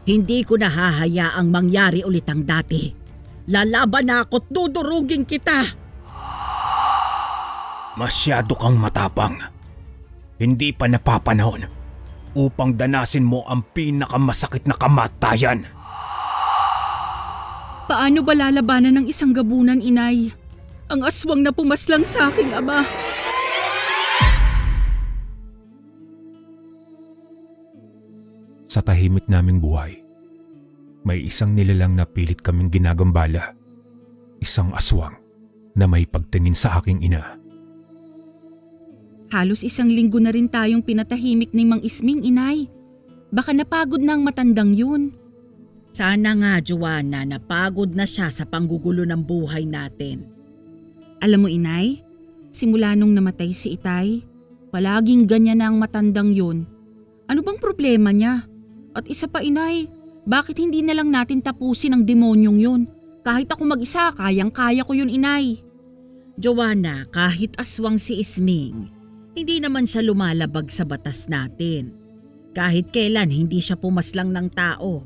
Hindi ko nahahayaang mangyari ulit ang dati. Lalaban na ako't dudurugin kita. Masyado kang matapang. Hindi pa napapanahon upang danasin mo ang pinakamasakit na kamatayan. Paano ba lalabanan ng isang gabunan, inay? Ang aswang na pumaslang sa aking ama. Sa tahimik naming buhay, may isang nilalang na pilit kaming ginagambala. Isang aswang na may pagtingin sa aking ina. Halos 1 linggo na rin tayong pinatahimik ni Mang Isming, inay. Baka napagod na ang matandang yun. Sana nga, Joanna, napagod na siya sa panggugulo ng buhay natin. Alam mo, inay, simula nung namatay si Itay, palaging ganyan na ang matandang yun. Ano bang problema niya? At isa pa, inay, bakit hindi na lang natin tapusin ang demonyong yun? Kahit ako mag-isa, kayang-kaya ko yun, inay. Joanna, kahit aswang si Isming, hindi naman siya lumalabag sa batas natin. Kahit kailan hindi siya pumaslang ng tao.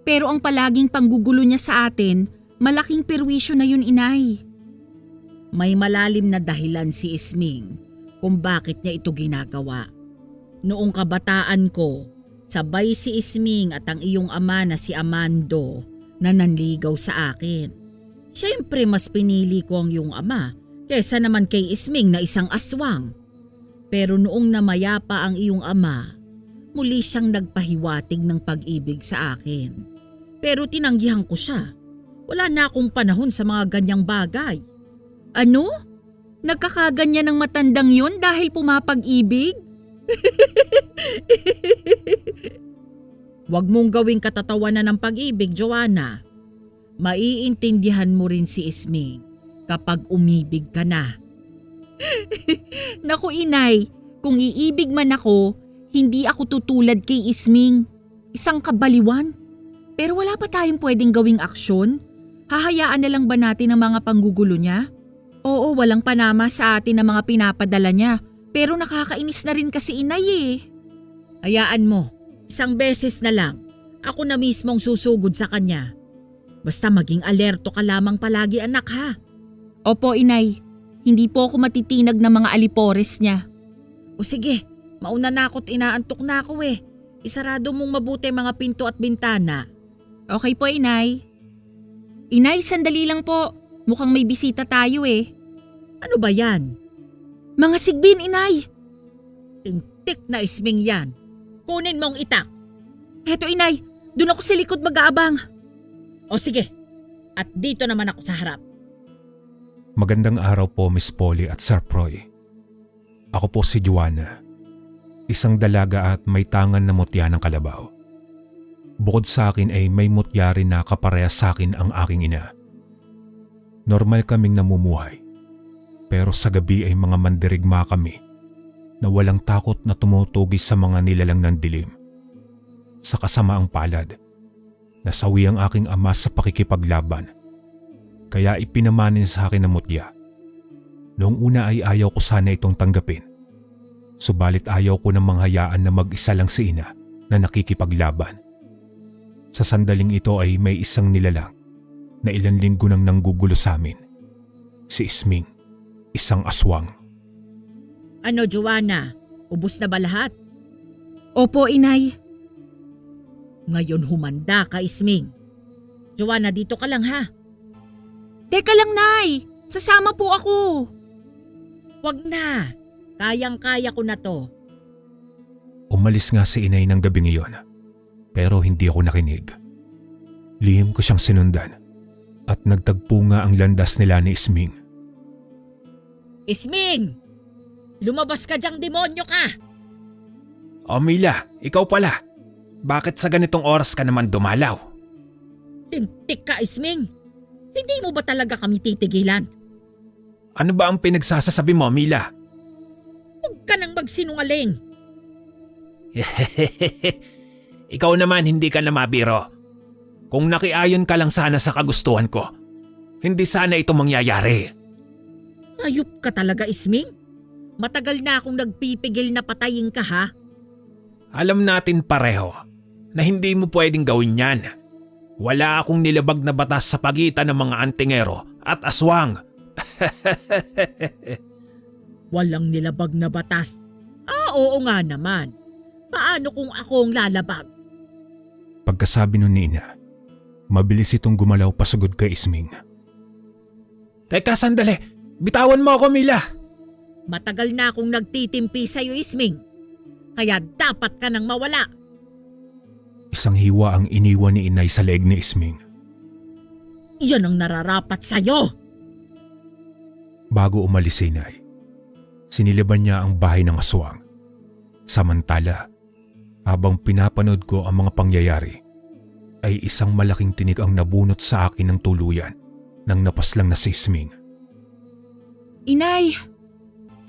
Pero ang palaging panggugulo niya sa atin, malaking perwisyo na yun, inay. May malalim na dahilan si Isming kung bakit niya ito ginagawa. Noong kabataan ko, sabay si Isming at ang iyong ama na si Amando na nanligaw sa akin. Siyempre mas pinili ko ang iyong ama kesa naman kay Isming na isang aswang. Pero noong namayapa ang iyong ama, muli siyang nagpahiwatig ng pag-ibig sa akin. Pero tinanggihan ko siya. Wala na akong panahon sa mga ganyang bagay. Ano? Nagkakaganyan ng matandang yun dahil pumapag-ibig? Huwag mong gawing katatawanan ng pag-ibig, Joanna. Maiintindihan mo rin si Isming kapag umibig ka na. Naku, inay, kung iibig man ako, hindi ako tutulad kay Isming. Isang kabaliwan. Pero wala pa tayong pwedeng gawing aksyon? Hahayaan na lang ba natin ang mga panggugulo niya? Oo, walang panama sa atin ang mga pinapadala niya. Pero nakakainis na rin kasi, inay eh. Hayaan mo, 1 beses na lang. Ako na mismong susugod sa kanya. Basta maging alerto ka lamang palagi, anak, ha? Opo, inay. Hindi po ako matitinag ng mga alipores niya. O sige, mauna na ako't inaantok na ako eh. Isarado mong mabuti mga pinto at bintana. Okay po, inay. Inay, sandali lang po. Mukhang may bisita tayo eh. Ano ba yan? Mga sigbin, inay. Lintik na Isming yan. Kunin mong itak. Heto, inay. Doon ako sa likod mag-aabang. O sige, at dito naman ako sa harap. Magandang araw po, Miss Polly at Sir Proy. Ako po si Joanna, isang dalaga at may tangan na mutya ng kalabaw. Bukod sa akin ay may mutya rin na kaparehas sa akin ang aking ina. Normal kaming namumuhay, pero sa gabi ay mga mandirigma kami na walang takot na tumutugis sa mga nilalang ng dilim. Sa kasamaang palad, nasawi ang aking ama sa pakikipaglaban. Kaya ipinamanin sa akin ang mutya. Noong una ay ayaw ko sana itong tanggapin. Subalit ayaw ko namang hayaan na mag-isa lang si ina na nakikipaglaban. Sa sandaling ito ay may isang nilalang na ilang linggo nang nanggugulo sa amin. Si Isming, isang aswang. Ano, Joanna? Ubus na ba lahat? Opo, inay. Ngayon humanda ka, Isming. Joanna, dito ka lang ha. Teka lang, nay. Sasama po ako. Wag na. Kayang-kaya ko na to. Umalis nga si inay ng gabing iyon, pero hindi ako nakinig. Lihim ko siyang sinundan at nagtagpo nga ang landas nila ni Isming. Isming! Lumabas ka diyang demonyo ka! O Mila, ikaw pala. Bakit sa ganitong oras ka naman dumalaw? Lintik ka, Isming! Hindi mo ba talaga kami titigilan? Ano ba ang pinagsasasabi mo, Mila? Huwag ka nang magsinungaling. Ikaw naman hindi ka na mabiro. Kung nakiayon ka lang sana sa kagustuhan ko, hindi sana ito mangyayari. Ayup ka talaga, Isming. Matagal na akong nagpipigil na patayin ka, ha? Alam natin pareho na hindi mo pwedeng gawin yan. Wala akong nilabag na batas sa pagitan ng mga antingero at aswang. Walang nilabag na batas. Oo nga naman. Paano kung ako ang lalabag? Pagkasabi nun ni Ina, mabilis itong gumalaw pasugod kay Isming. Teka sandali, bitawan mo ako Mila. Matagal na akong nagtitimpi sa'yo, Isming. Kaya dapat ka nang mawala. Isang hiwa ang iniwan ni Inay sa leeg ni Isming. Iyan ang nararapat sa'yo. Bago umalis si Inay, siniliban niya ang bahay ng aswang. Samantala, habang pinapanood ko ang mga pangyayari, ay isang malaking tinig ang nabunot sa akin ng tuluyan nang napaslang na si Isming. Inay,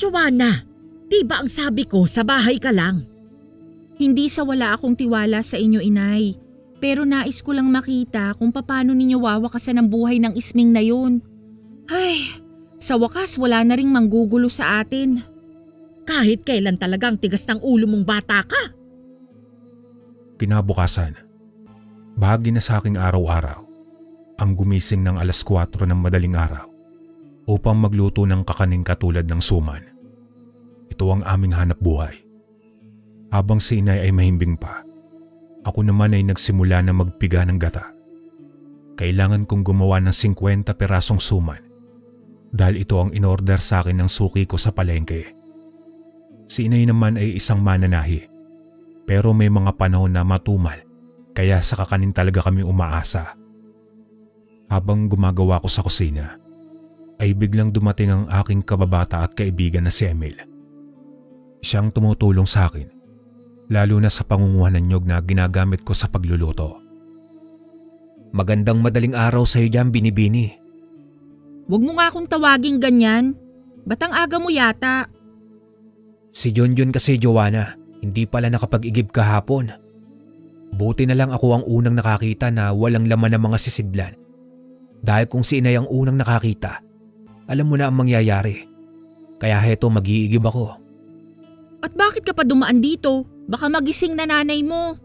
Joanna, di ba ang sabi ko sa bahay ka lang? hindi sa wala akong tiwala sa inyo, Inay. Pero nais ko lang makita kung paano ninyo wawakasan ang buhay ng Isming na yun. Ay, sa wakas wala na ring manggugulo sa atin. Kahit kailan talagang tigas ng ulo mong bata ka. Kinabukasan, bahagi na sa aking araw-araw ang gumising ng 4:00 ng madaling araw upang magluto ng kakaning katulad ng suman. Ito ang aming hanap buhay. Habang si Inay ay mahimbing pa, ako naman ay nagsimula na magpiga ng gata. Kailangan kong gumawa ng 50 perasong suman dahil ito ang inorder sa akin ng suki ko sa palengke. Si Inay naman ay isang mananahi pero may mga panahon na matumal kaya sa kakanin talaga kami umaasa. Habang gumagawa ko sa kusina ay biglang dumating ang aking kababata at kaibigan na si Emil. Siyang tumutulong sa akin lalo na sa pangunguha ng nyog na ginagamit ko sa pagluluto. Magandang madaling araw sa iyo dyan, Binibini. Huwag mo nga akong tawaging ganyan. Ba't ang aga mo yata? Si Junjun kasi, Joanna, hindi pala nakapag-igib kahapon. Buti na lang ako ang unang nakakita na walang laman ng mga sisidlan. Dahil kung si Inay ang unang nakakita, alam mo na ang mangyayari. Kaya heto mag-iigib ako. At bakit ka pa dumaan dito? Baka magising na nanay mo.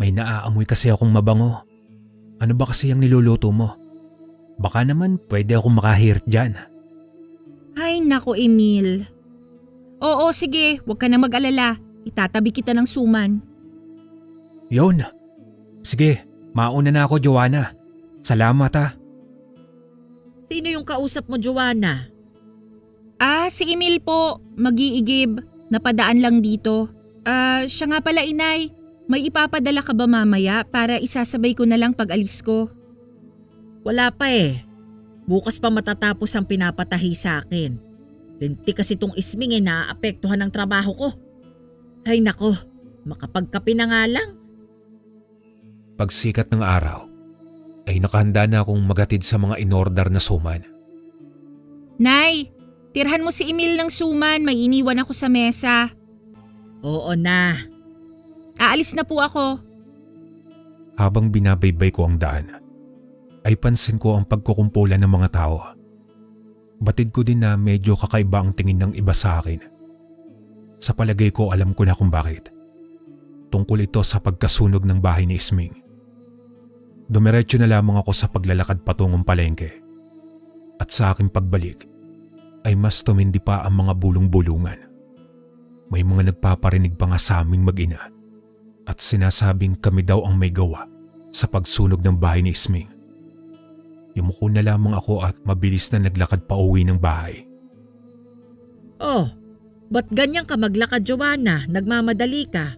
May naaamoy kasi akong mabango. Ano ba kasi ang niluluto mo? Baka naman pwede akong makahirit dyan. Ay nako, Emil. Oo, sige, huwag ka na mag-alala. Itatabi kita ng suman. Yun. Sige, mauna na ako, Joanna. Salamat ha. Sino yung kausap mo, Joanna? Si Emil po. Mag-iigib. Napadaan lang dito. Siya nga pala, Inay. May ipapadala ka ba mamaya para isasabay ko na lang pag alis ko? Wala pa eh. Bukas pa matatapos ang pinapatahi sa akin. Linti kasi tong Isming naaapektuhan ng trabaho ko. Ay nako, makapagkape na nga lang. Pagsikat ng araw, ay nakahanda na akong magatid sa mga inorder na suman. Nay, tirhan mo si Emil ng suman. May iniwan ako sa mesa. Oo na. Aalis na po ako. Habang binabaybay ko ang daan, ay pansin ko ang pagkukumpulan ng mga tao. Batid ko din na medyo kakaiba ang tingin ng iba sa akin. Sa palagay ko alam ko na kung bakit. Tungkol ito sa pagkasunog ng bahay ni Isming. Dumiretso na lamang ako sa paglalakad patungong palengke. At sa aking pagbalik, ay mas tumindi pa ang mga bulong-bulungan. May mga nagpaparinig pa nga sa aming mag-ina at sinasabing kami daw ang may gawa sa pagsunog ng bahay ni Isming. Yumuko na lamang ako at mabilis na naglakad pa uwi ng bahay. Oh, ba't ganyan ka maglakad, Joanna? Nagmamadali ka.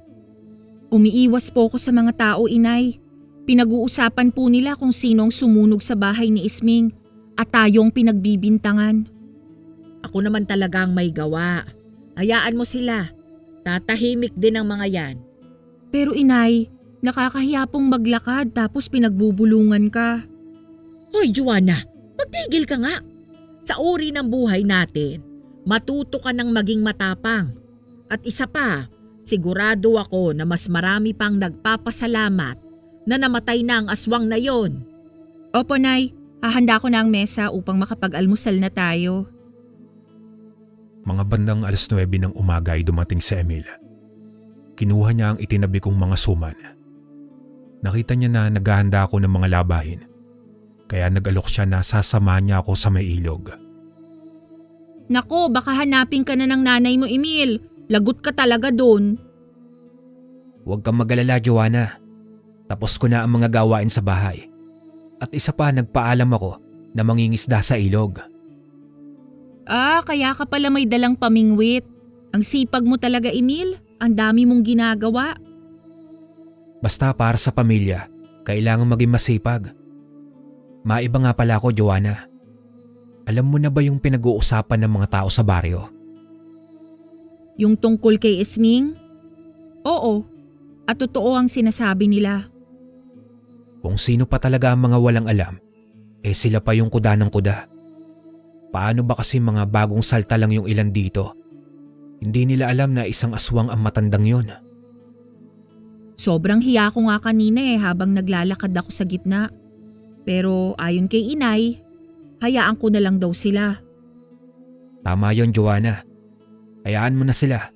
Umiiwas po ako sa mga tao, Inay. Pinag-uusapan po nila kung sinong sumunog sa bahay ni Isming at tayong pinagbibintangan. Ako naman talagang may gawa. Hayaan mo sila. Tatahimik din ang mga yan. Pero Inay, nakakahiya pong maglakad tapos pinagbubulungan ka. Hoy Joanna, magtigil ka nga. Sa uri ng buhay natin, matuto ka ng maging matapang. At isa pa, sigurado ako na mas marami pang nagpapasalamat na namatay na ang aswang na yon. Opo, Nay. Hahanda ko na ang mesa upang makapag-almusal na tayo. Mga bandang 9:00 ng umaga ay dumating si Emil. Kinuha niya ang itinabi kong mga suman. Nakita niya na naghahanda ako ng mga labahin. Kaya nag-alok siya na sasamahan niya ako sa may ilog. Nako, baka hanapin ka na ng nanay mo, Emil. Lagot ka talaga doon. Huwag kang mag-alala, Joanna. Tapos ko na ang mga gawain sa bahay. At isa pa, nagpaalam ako na mangingisda sa ilog. Ah, kaya ka pala may dalang pamingwit. Ang sipag mo talaga, Emil. Ang dami mong ginagawa. Basta para sa pamilya, kailangan maging masipag. Maiba nga pala ako, Joanna. Alam mo na ba yung pinag-uusapan ng mga tao sa baryo? Yung tungkol kay Isming? Oo, at totoo ang sinasabi nila. Kung sino pa talaga ang mga walang alam, sila pa yung kuda ng kuda. Paano ba kasi mga bagong salta lang yung ilan dito? Hindi nila alam na isang aswang ang matandang yun. Sobrang hiya ko nga kanina habang naglalakad ako sa gitna. Pero ayon kay inay, hayaan ko na lang daw sila. Tama yon, Joanna. Hayaan mo na sila.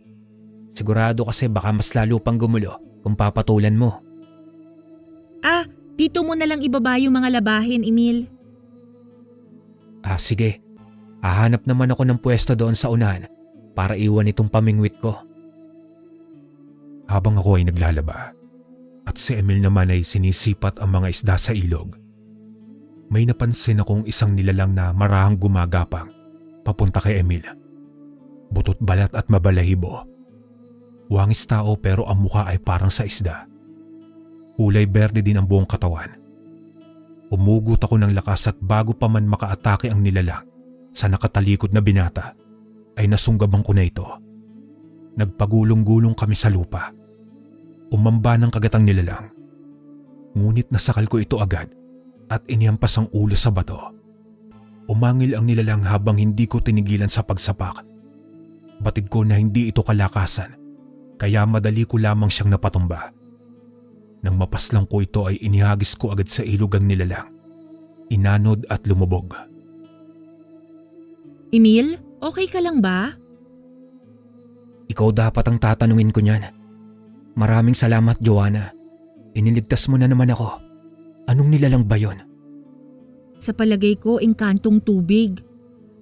Sigurado kasi baka mas lalo pang gumulo kung papatulan mo. Ah, dito mo na lang ibaba yung mga labahin, Emil. Ah, sige. Hahanap naman ako ng pwesto doon sa unahan para iwan itong pamingwit ko. Habang ako ay naglalaba at si Emil naman ay sinisipat ang mga isda sa ilog, may napansin akong isang nilalang na marahang gumagapang papunta kay Emil. Butot balat at mabalahibo. Wangis tao pero ang mukha ay parang sa isda. Kulay berde din ang buong katawan. Umugot ako ng lakas at bago pa man makaatake ang nilalang sa nakatalikod na binata, ay nasunggabang ko na ito. Nagpagulong-gulong kami sa lupa. Umamba ng kagatang nilalang. Ngunit nasakal ko ito agad at inihampas ang ulo sa bato. Umangil ang nilalang habang hindi ko tinigilan sa pagsapak. Batid ko na hindi ito kalakasan, kaya madali ko lamang siyang napatumba. Nang mapaslang ko ito ay inihagis ko agad sa ilog ang nilalang. Inanod at lumubog. Emil, okay ka lang ba? Ikaw dapat ang tatanungin ko niyan. Maraming salamat, Joanna. Iniligtas mo na naman ako. Anong nilalang ba yon? Sa palagay ko, engkantong tubig.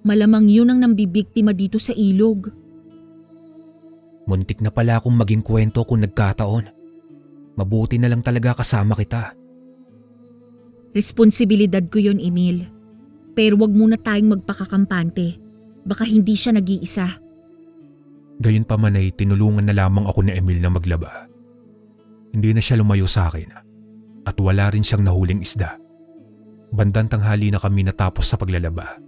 Malamang yun ang nambibiktima dito sa ilog. Muntik na pala akong maging kwento kung nagkataon. Mabuti na lang talaga kasama kita. Responsibilidad ko yon, Emil. Pero wag muna tayong magpakakampante. Baka hindi siya nag-iisa. Gayunpaman ay tinulungan na lamang ako ni Emil na maglaba. Hindi na siya lumayo sa akin at wala rin siyang nahuling isda. Bandang tanghali na kami natapos sa paglalaba.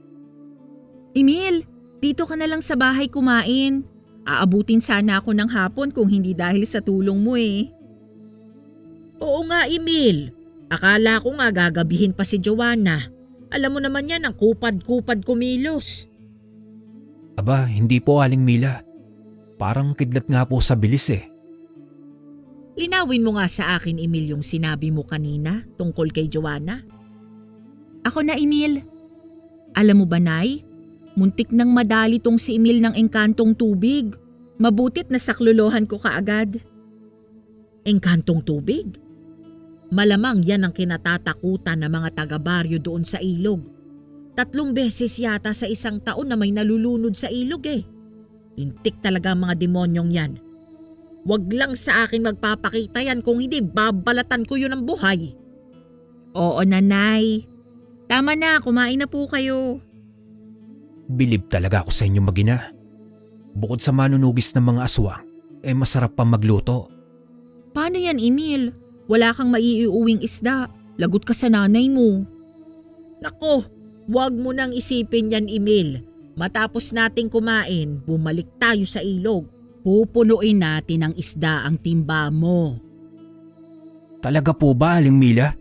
Emil, dito ka na lang sa bahay kumain. Aabutin sana ako ng hapon kung hindi dahil sa tulong mo eh. Oo nga, Emil. Akala ko nga gagabihin pa si Joanna. Alam mo naman yan ang kupad-kupad kumilos. Aba, hindi po, Aling Mila. Parang kidlat nga po sa bilis eh. Linawin mo nga sa akin, Emil, yung sinabi mo kanina tungkol kay Joanna. Ako na, Emil. Alam mo ba, Nay? Muntik nang madali tong si Emil ng engkantong tubig. Mabutit na saklolohan ko kaagad. Engkantong tubig? Malamang yan ang kinatatakutan ng mga taga-baryo doon sa ilog. 3 beses yata sa isang taon na may nalulunod sa ilog eh. Lintik talaga ang mga demonyong yan. Wag lang sa akin magpapakita yan kung hindi babalatan ko yun ng buhay. Oo, Nanay. Tama na, kumain na po kayo. Bilib talaga ako sa inyo, mag-ina. Bukod sa manunugis ng mga aswang, masarap pa magluto. Paano yan, Emil? Wala kang maiiuwing isda. Lagot ka sa nanay mo. Nako, wag mo nang isipin yan, Emil. Matapos nating kumain, bumalik tayo sa ilog. Pupunuin natin ng isda ang timba mo. Talaga po ba, Aling Mila?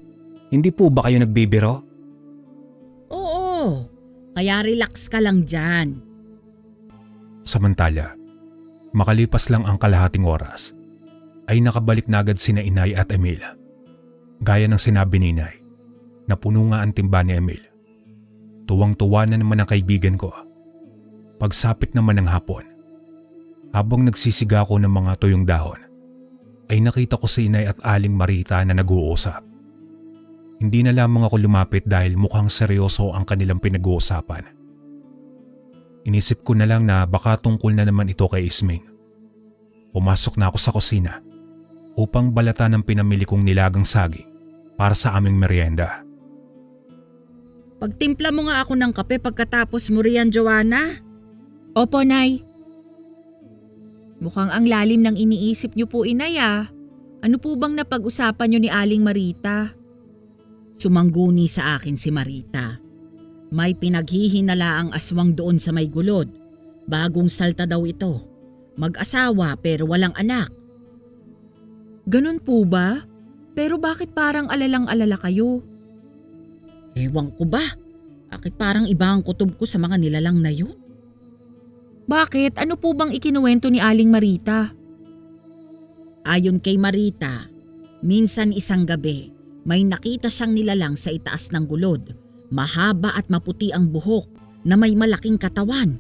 Hindi po ba kayo nagbibiro? Oo, kaya relax ka lang dyan. Samantala, makalipas lang ang kalahating oras, ay nakabalik na agad sina Inay at Emil. Gaya ng sinabi ni Inay, napuno nga ang timba ni Emil. Tuwang-tuwa na naman ang kaibigan ko. Pagsapit naman ng hapon, habang nagsisiga ako ng mga tuyong dahon, ay nakita ko si Inay at Aling Marita na nag-uusap. Hindi na lamang ako lumapit dahil mukhang seryoso ang kanilang pinag-uusapan. Inisip ko na lang na baka tungkol na naman ito kay Isming. Pumasok na ako sa kusina upang balatan ang pinamili kong nilagang saging para sa aming merienda. Pagtimpla mo nga ako ng kape pagkatapos mo riyan, Joanna. Opo, Nay. Mukhang ang lalim ng iniisip niyo po, Inay ah. Ano po bang napag-usapan niyo ni Aling Marita? Sumangguni sa akin si Marita. May pinaghihinala ang aswang doon sa may gulod. Bagong salta daw ito. Mag-asawa pero walang anak. Ganun po ba? Pero bakit parang alalang-alala kayo? Ewan ko ba? Bakit parang iba ang kutob ko sa mga nilalang na yun? Bakit? Ano po bang ikinuwento ni Aling Marita? Ayon kay Marita, minsan isang gabi, may nakita siyang nilalang sa itaas ng gulod. Mahaba at maputi ang buhok na may malaking katawan.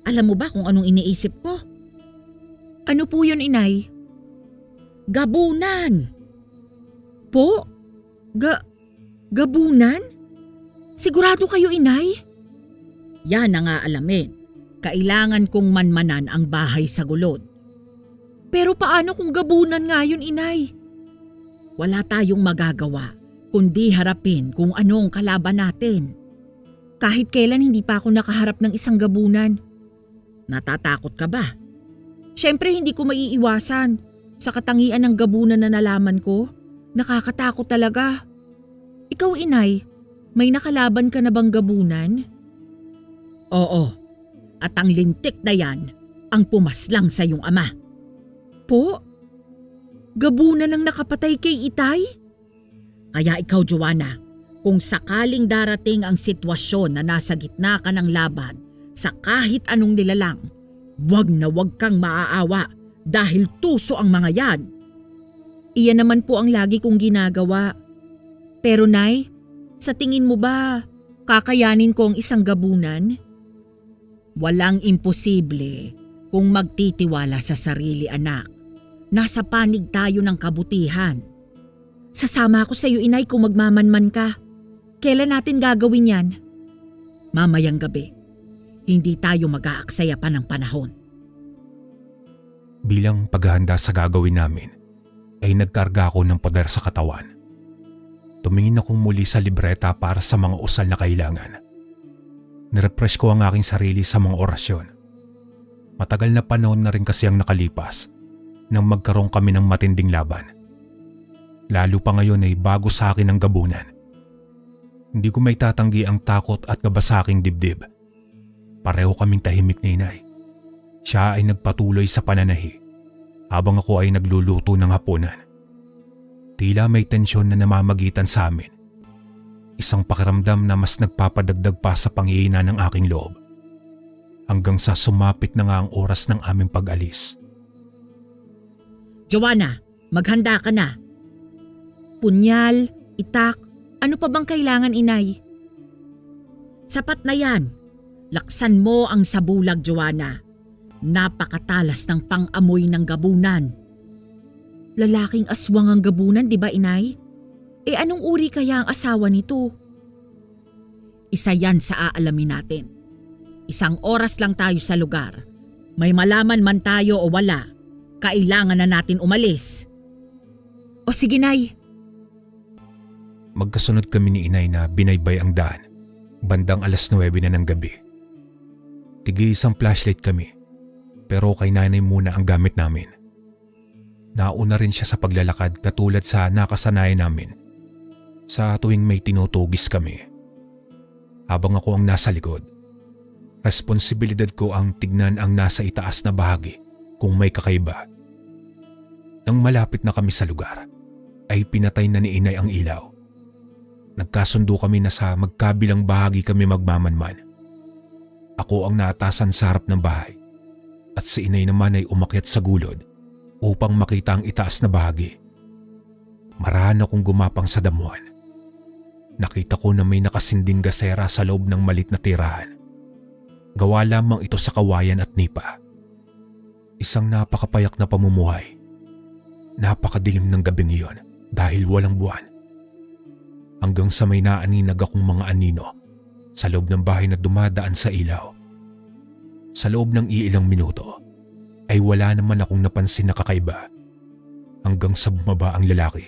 Alam mo ba kung anong iniisip ko? Ano po yun, Inay? Gabunan! Po? Gabunan? Sigurado kayo, Inay? Yan ang aalamin. Kailangan kong manmanan ang bahay sa gulod. Pero paano kung gabunan nga yun, Inay? Wala tayong magagawa kundi harapin kung anong kalaban natin. Kahit kailan hindi pa ako nakaharap ng isang gabunan. Natatakot ka ba? Siyempre hindi ko maiiwasan. Sa katangian ng gabunan na nalaman ko, nakakatakot talaga. Ikaw, Inay, may nakalaban ka na bang gabunan? Oo. At ang lintik na yan ang pumaslang sa iyong ama. Po? Gabunan ang nakapatay kay Itay? Kaya ikaw, Joanna, kung sakaling darating ang sitwasyon na nasa gitna ka ng laban sa kahit anong nilalang, wag na wag kang maaawa dahil tuso ang mga yan. Iyan naman po ang lagi kong ginagawa. Pero Nay, sa tingin mo ba kakayanin ko ang isang gabunan? Walang imposible kung magtitiwala sa sarili, anak. Nasa panig tayo ng kabutihan. Sasama ako sa iyo, Inay, kung magmamanman ka. Kailan natin gagawin yan? Mamayang gabi. Hindi tayo mag-aaksaya pa ng panahon. Bilang paghahanda sa gagawin namin, ay nagkarga ako ng poder sa katawan. Tumingin akong muli sa libreta para sa mga usal na kailangan. Nirefresh ko ang aking sarili sa mga orasyon. Matagal na panahon na rin kasi ang nakalipas nang magkaroon kami ng matinding laban. Lalo pa ngayon ay bago sa akin ang gabunan. Hindi ko may tatanggi ang takot at kaba sa aking dibdib. Pareho kaming tahimik ni Inay. Siya ay nagpatuloy sa pananahi habang ako ay nagluluto ng hapunan. Tila may tensyon na namamagitan sa amin. Isang pakiramdam na mas nagpapadagdag pa sa panghihina ng aking loob. Hanggang sa sumapit na nga ang oras ng aming pag-alis. Joanna, maghanda ka na. Punyal, itak, ano pa bang kailangan, Inay? Sapat na yan. Laksan mo ang sabulag, Joanna. Napakatalas ng pang-amoy ng gabunan. Lalaking aswang ang gabunan, di ba, Inay? Anong uri kaya ang asawa nito? Isa yan sa aalamin natin. Isang oras lang tayo sa lugar. May malaman man tayo o wala, kailangan na natin umalis. O sige, Nay. Magkasunod kami ni Inay na binaybay ang daan, bandang 9:00 na ng gabi. Tigi isang flashlight kami, pero kay nanay muna ang gamit namin. Nauna rin siya sa paglalakad katulad sa nakasanayan namin sa tuwing may tinutugis kami. Habang ako ang nasa likod, responsibilidad ko ang tignan ang nasa itaas na bahagi kung may kakaiba. Nang malapit na kami sa lugar, ay pinatay na ni Inay ang ilaw. Nagkasundo kami na sa magkabilang bahagi kami magmamanman. Ako ang naatasan sa harap ng bahay at si Inay naman ay umakyat sa gulod upang makita ang itaas na bahagi. Marahan akong gumapang sa damuhan. Nakita ko na may nakasinding gasera sa loob ng malit na tirahan. Gawa lamang ito sa kawayan at nipa. Isang napakapayak na pamumuhay. Napakadilim ng gabing iyon dahil walang buwan. Hanggang sa may naaninag akong mga anino sa loob ng bahay na dumadaan sa ilaw. Sa loob ng iilang minuto ay wala naman akong napansin na kakaiba hanggang sa bumaba ang lalaki.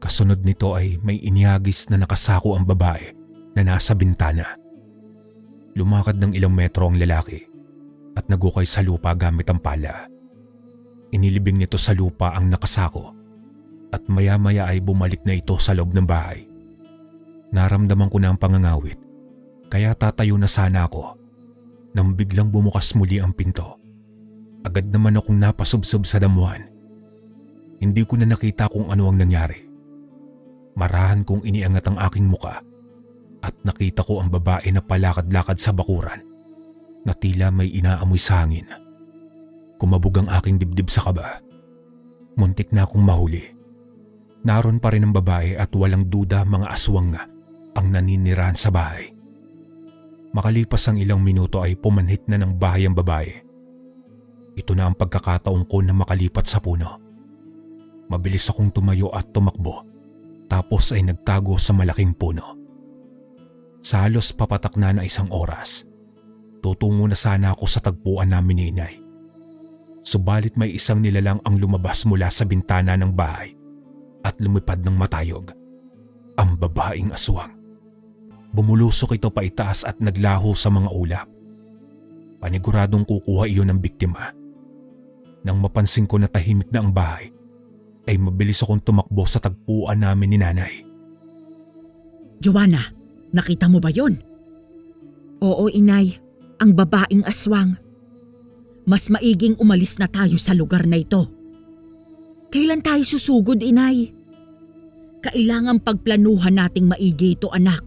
Kasunod nito ay may inihagis na nakasako ang babae na nasa bintana. Lumakad ng ilang metro ang lalaki at nagukay sa lupa gamit ang pala. Inilibing nito sa lupa ang nakasako at maya-maya ay bumalik na ito sa loob ng bahay. Naramdaman ko na ang pangangawit kaya tatayo na sana ako nang biglang bumukas muli ang pinto. Agad naman akong napasubsob sa damuhan. Hindi ko na nakita kung ano ang nangyari. Marahan kong iniangat ang aking muka at nakita ko ang babae na palakad-lakad sa bakuran na tila may inaamoy sa hangin. Kumabog ang aking dibdib sa kaba. Muntik na akong mahuli. Naroon pa rin ang babae at walang duda mga aswang nga ang naninirahan sa bahay. Makalipas ang ilang minuto ay pumanhit na ng bahay ang babae. Ito na ang pagkakataon ko na makalipat sa puno. Mabilis akong tumayo at tumakbo tapos ay nagtago sa malaking puno. Sa halos papatak na isang oras, tutungo na sana ako sa tagpuan namin ni inay. Subalit may isang nilalang ang lumabas mula sa bintana ng bahay at lumipad ng matayog. Ang babaeng aswang. Bumulusok ito paitaas at naglaho sa mga ulap. Paniguradong kukuha iyon ng biktima. Nang mapansin ko na tahimik na ang bahay, ay mabilis akong tumakbo sa tagpuan namin ni nanay. Joanna, nakita mo ba yon? Oo, inay. Ang babaeng aswang. Mas maiging umalis na tayo sa lugar na ito. Kailan tayo susugod, inay? Kailangang pagplanuhan nating maigi ito, anak.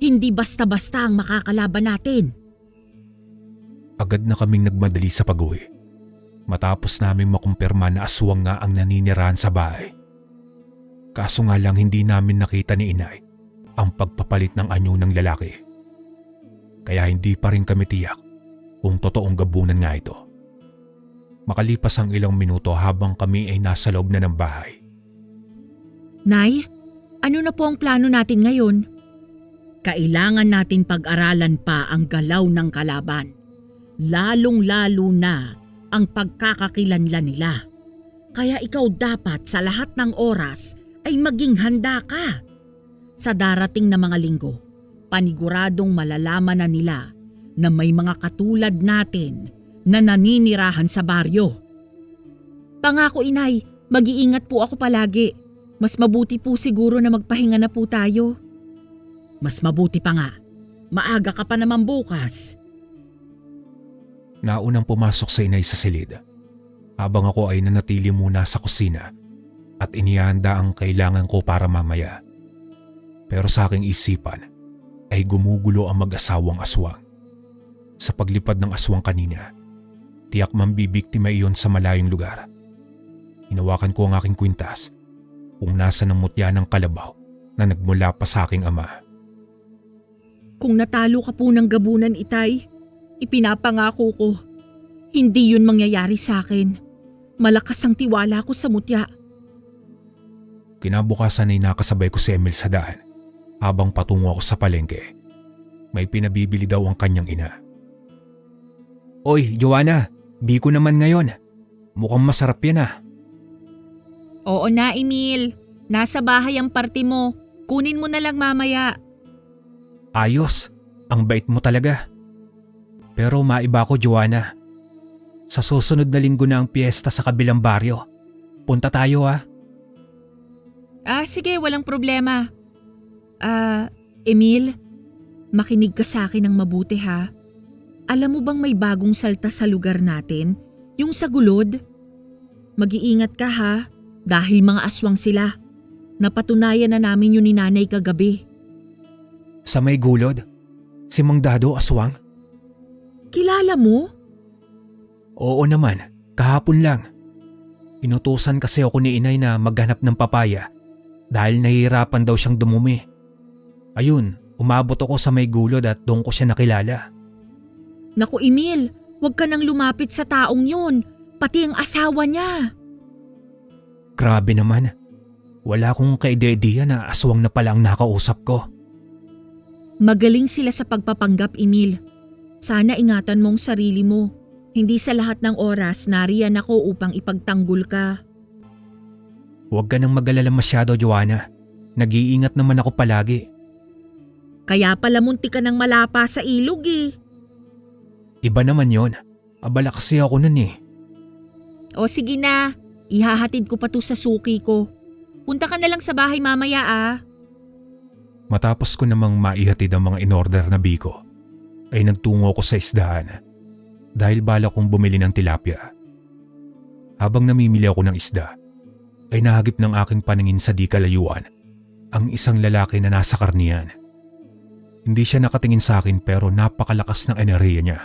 Hindi basta-basta ang makakalaban natin. Agad na kaming nagmadali sa pag-uwi. Matapos naming makumpirma na aswang nga ang naninirahan sa bahay. Kaso nga lang hindi namin nakita ni inay ang pagpapalit ng anyo ng lalaki. Kaya hindi pa rin kami tiyak kung totoong gabunan nga ito. Makalipas ang ilang minuto habang kami ay nasa loob na ng bahay. Nay, ano na po ang plano natin ngayon? Kailangan natin pag-aralan pa ang galaw ng kalaban. Lalong-lalo na ang pagkakakilanlan nila. Kaya ikaw dapat sa lahat ng oras ay maging handa ka. Sa darating na mga linggo, paniguradong malalaman na nila na may mga katulad natin na naninirahan sa baryo. Pangako, inay, mag-iingat po ako palagi. Mas mabuti po siguro na magpahinga na po tayo. Mas mabuti pa nga. Maaga ka pa naman bukas. Naunang pumasok sa inay sa silid habang ako ay nanatili muna sa kusina at inihanda ang kailangan ko para mamaya. Pero sa aking isipan ay gumugulo ang mag-asawang aswang. Sa paglipad ng aswang kanina, tiyak mambibiktima iyon sa malayong lugar. Hinawakan ko ang aking kwintas kung nasa ng mutya ng kalabaw na nagmula pa sa aking ama. Kung natalo ka po ng gabunan, itay, ipinapangako ko, hindi yun mangyayari sa akin. Malakas ang tiwala ko sa mutya. Kinabukasan ay nakasabay ko si Emil sa daan habang patungo ako sa palengke. May pinabibili daw ang kanyang ina. Oy, Joanna, biko naman ngayon. Mukhang masarap yan ah. Oo na, Emil. Nasa bahay ang party mo. Kunin mo na lang mamaya. Ayos, ang bait mo talaga. Pero maiba ko, Joanna. Sa susunod na linggo na ang piyesta sa kabilang baryo. Punta tayo ah. Sige, walang problema. Emil, makinig ka sa akin ng mabuti ha. Alam mo bang may bagong salta sa lugar natin? Yung sa gulod? Mag-iingat ka ha, dahil mga aswang sila. Napatunayan na namin yun ni nanay kagabi. Sa may gulod? Si Mang Dado aswang? Kilala mo? Oo naman, kahapon lang. Inutusan kasi ako ni inay na maghanap ng papaya dahil nahihirapan daw siyang dumumi. Ayun, umabot ako sa may gulod at doon ko siya nakilala. Naku Emil, huwag ka nang lumapit sa taong yun, pati ang asawa niya. Grabe naman. Wala akong kaide-ideya na aswang na pala ang nakausap ko. Magaling sila sa pagpapanggap, Emil. Sana ingatan mong sarili mo. Hindi sa lahat ng oras nariyan ako upang ipagtanggol ka. Huwag ka nang mag-alala masyado, Joanna. Nag-iingat naman ako palagi. Kaya pala munti ka ng malapa sa ilog eh. Iba naman yon. Abala kasi ako nun eh. O sige na, ihahatid ko pa to sa suki ko. Punta ka na lang sa bahay mamaya ah. Matapos ko namang maihatid ang mga in-order na biko, ay nagtungo ko sa isdahan dahil bala kong bumili ng tilapia. Habang namimili ako ng isda, ay nahagip ng aking paningin sa di kalayuan ang isang lalaki na nasa karniyan. Hindi siya nakatingin sa akin pero napakalakas ng enerhiya niya.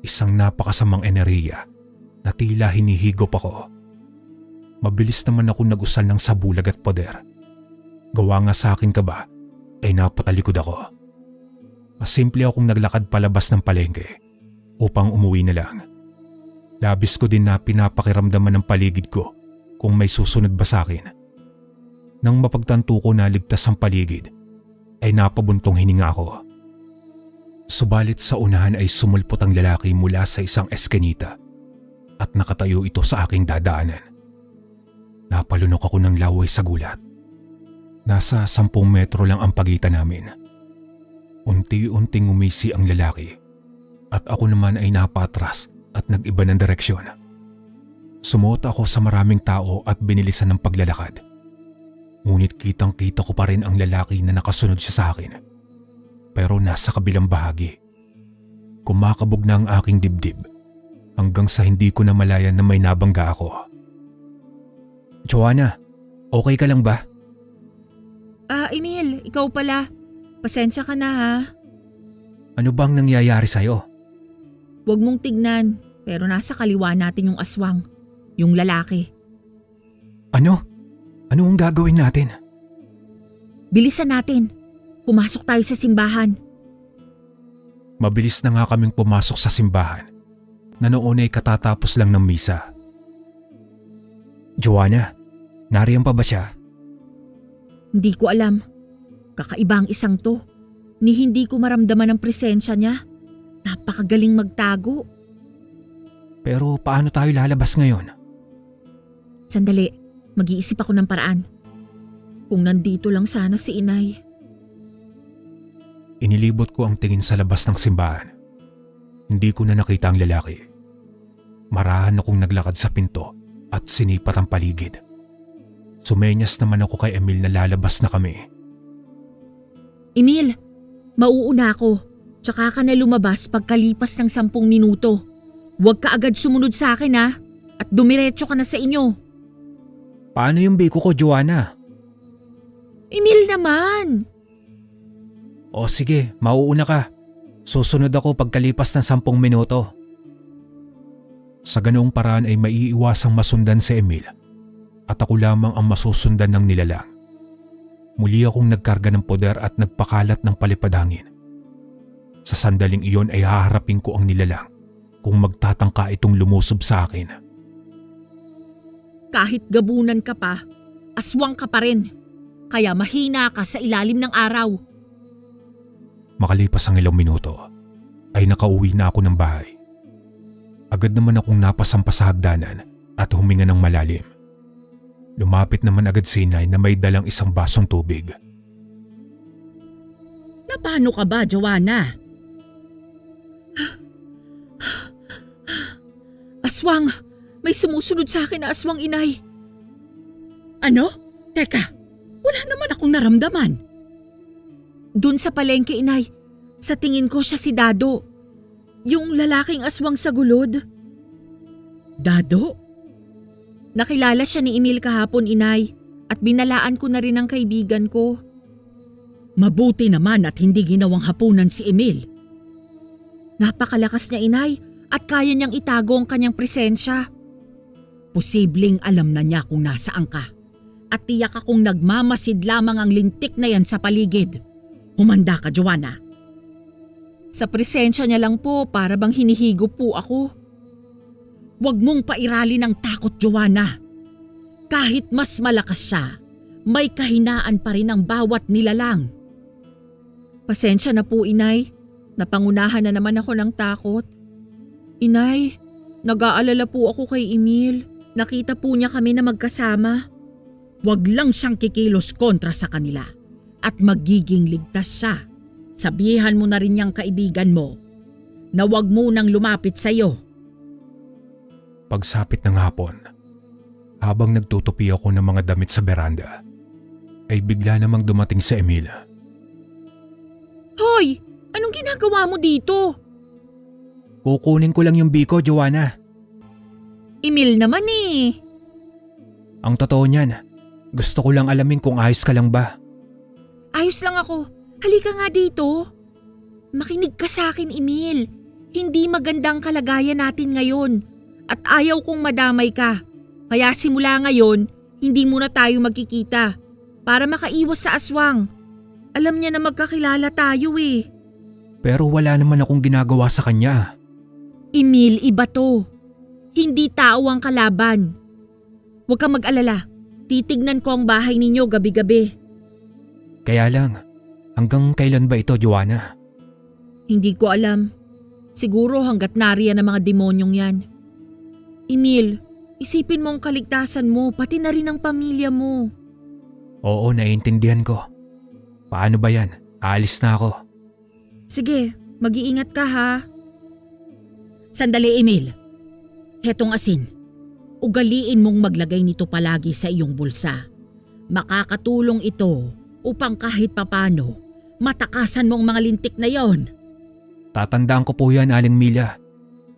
Isang napakasamang enerhiya na tila hinihigop ako. Mabilis naman ako nag-usal ng sabulag at poder. Gawa nga sa aking kaba ay napatalikod ako. Masimple akong naglakad palabas ng palengke upang umuwi na lang. Labis ko din na pinapakiramdaman ng paligid ko kung may susunod ba sa akin. Nang mapagtanto ko na ligtas ang paligid, ay napabuntong hininga ako. Subalit sa unahan ay sumulpot ang lalaki mula sa isang eskinita at nakatayo ito sa aking dadaanan. Napalunok ako ng laway sa gulat. Nasa 10 metro lang ang pagitan namin. Unti-unting umisi ang lalaki at ako naman ay napatras at nag-iba ng direksyon. Sumuot ako sa maraming tao at binilisan ng paglalakad. Ngunit kitang-kita ko pa rin ang lalaki na nakasunod siya sa akin. Pero nasa kabilang bahagi. Kumakabog na ang aking dibdib hanggang sa hindi ko na malayan na may nabangga ako. Joanna, okay ka lang ba? Emil, ikaw pala. Pasensya ka na ha. Ano bang nangyayari sa'yo? Huwag mong tignan, pero nasa kaliwa natin yung aswang. Yung lalaki. Ano? Ano ang gagawin natin? Bilisan natin. Pumasok tayo sa simbahan. Mabilis na nga kaming pumasok sa simbahan na noon ay katatapos lang ng misa. Joanna, nariyan pa ba siya? Hindi ko alam. Kakaiba ang isang to. Ni hindi ko maramdaman ang presensya niya. Napakagaling magtago. Pero paano tayo lalabas ngayon? Sandali, mag-iisip ako ng paraan. Kung nandito lang sana si inay. Inilibot ko ang tingin sa labas ng simbahan. Hindi ko na nakita ang lalaki. Marahan akong naglakad sa pinto at sinipat ang paligid. Sumenyas naman ako kay Emil na lalabas na kami. Emil, mauuna ako. Tsaka ka na lumabas pagkalipas ng 10 minuto. Huwag ka agad sumunod sa akin ha. At dumiretso ka na sa inyo. Paano yung biko ko, Joanna? Emil naman! O sige, mauuna ka. Susunod ako pagkalipas ng 10 minuto. Sa ganoong paraan ay maiiwasang masundan si Emil at ako lamang ang masusundan ng nilalang. Muli akong nagkarga ng poder at nagpakalat ng palipad hangin. Sa sandaling iyon ay haharapin ko ang nilalang kung magtatangka itong lumusob sa akin. Kahit gabunan ka pa, aswang ka pa rin. Kaya mahina ka sa ilalim ng araw. Makalipas ang ilang minuto ay nakauwi na ako ng bahay. Agad naman akong napasampa sa hagdanan at huminga ng malalim. Lumapit naman agad si inay na may dalang isang basong tubig. Paano ka ba, Joanna? Aswang! May sumusunod sa akin na aswang, inay. Ano? Teka, wala naman akong naramdaman. Dun sa palengke, inay. Sa tingin ko siya si Dado. Yung lalaking aswang sa gulod. Dado? Nakilala siya ni Emil kahapon, inay. At binalaan ko na rin ang kaibigan ko. Mabuti naman at hindi ginawang hapunan si Emil. Napakalakas niya, inay. At kaya niyang itago ang kanyang presensya. Posibleng alam na niya kung nasaan ka. At tiyak akong nagmamasid lamang ang lintik na yan sa paligid. Humanda ka, Joanna. Sa presensya niya lang po, para bang hinihigop po ako. Huwag mong pairali ng takot, Joanna. Kahit mas malakas siya, may kahinaan pa rin ang bawat nilalang. Pasensya na po, Inay. Napangunahan na naman ako ng takot. Inay, nag-aalala po ako kay Emil. Nakita po niya kami na magkasama. Huwag lang siyang kikilos kontra sa kanila at magiging ligtas siya. Sabihan mo na rin niyang kaibigan mo na huwag munang lumapit sa iyo. Pagsapit ng hapon, habang nagtutupi ako ng mga damit sa beranda, ay bigla namang dumating si Emil. Hoy! Anong ginagawa mo dito? Kukunin ko lang yung biko, Joanna. Emil naman eh. Ang totoo niyan, gusto ko lang alamin kung ayos ka lang ba. Ayos lang ako. Halika nga dito. Makinig ka sa akin, Emil. Hindi magandang kalagayan natin ngayon at ayaw kong madamay ka. Kaya simula ngayon, hindi muna tayo magkikita para makaiwas sa aswang. Alam niya na magkakilala tayo eh. Pero wala naman akong ginagawa sa kanya. Emil, iba to. Hindi tao ang kalaban. Huwag kang mag-alala. Titignan ko ang bahay ninyo gabi-gabi. Kaya lang, hanggang kailan ba ito, Joanna? Hindi ko alam. Siguro hanggat nariyan ang mga demonyong yan. Emil, isipin mo ang kaligtasan mo, pati na rin ang pamilya mo. Oo, naiintindihan ko. Paano ba yan? Aalis na ako. Sige, mag-iingat ka ha. Sandali, Emil. Hetong asin. Ugaliin mong maglagay nito palagi sa iyong bulsa. Makakatulong ito upang kahit papano matakasan mo ang mga lintik na yon. Tatandaan ko po yan, Aling Mila.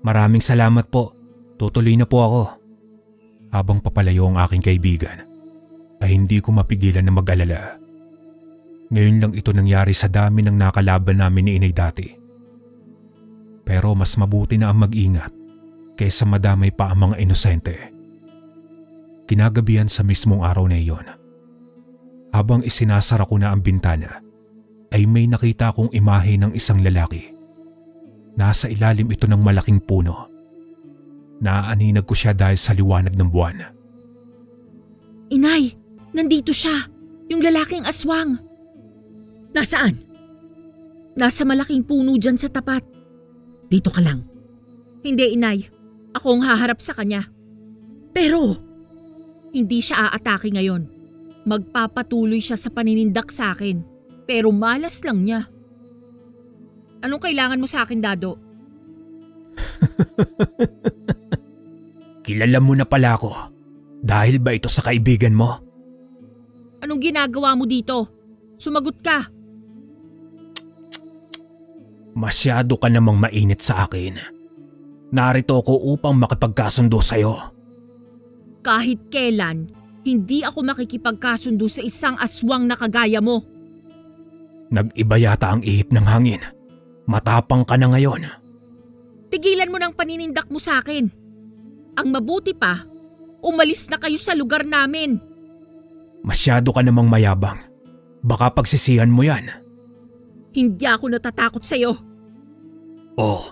Maraming salamat po. Tutuloy na po ako. Habang papalayo ang aking kaibigan, ay hindi ko mapigilan na mag-alala. Ngayon lang ito nangyari sa dami ng nakalaban namin ni Inay dati. Pero mas mabuti na ang mag-ingat kaysa madamay pa ang mga inosente. Kinagabihan sa mismong araw na iyon, habang isinasara ko na ang bintana, ay may nakita akong imahe ng isang lalaki. Nasa ilalim ito ng malaking puno. Naaaninag ko siya dahil sa liwanag ng buwan. Inay, nandito siya. Yung lalaking aswang. Nasaan? Nasa malaking puno dyan sa tapat. Dito ka lang. Hindi, Inay. Ako ang haharap sa kanya. Pero Hindi siya aatake ngayon. Magpapatuloy siya sa paninindak sa akin. Pero malas lang niya. Anong kailangan mo sa akin, Dado? Kilala mo na pala ako. Dahil ba ito sa kaibigan mo? Anong ginagawa mo dito? Sumagot ka. Masyado ka namang mainit sa akin. Narito ako upang makipagkasundo sa'yo. Kahit kailan, hindi ako makikipagkasundo sa isang aswang na kagaya mo. Nag-iba yata ang ihip ng hangin. Matapang ka na ngayon. Tigilan mo ng paninindak mo sa akin. Ang mabuti pa, umalis na kayo sa lugar namin. Masyado ka namang mayabang. Baka pagsisihan mo yan. Hindi ako natatakot sa'yo. Oh,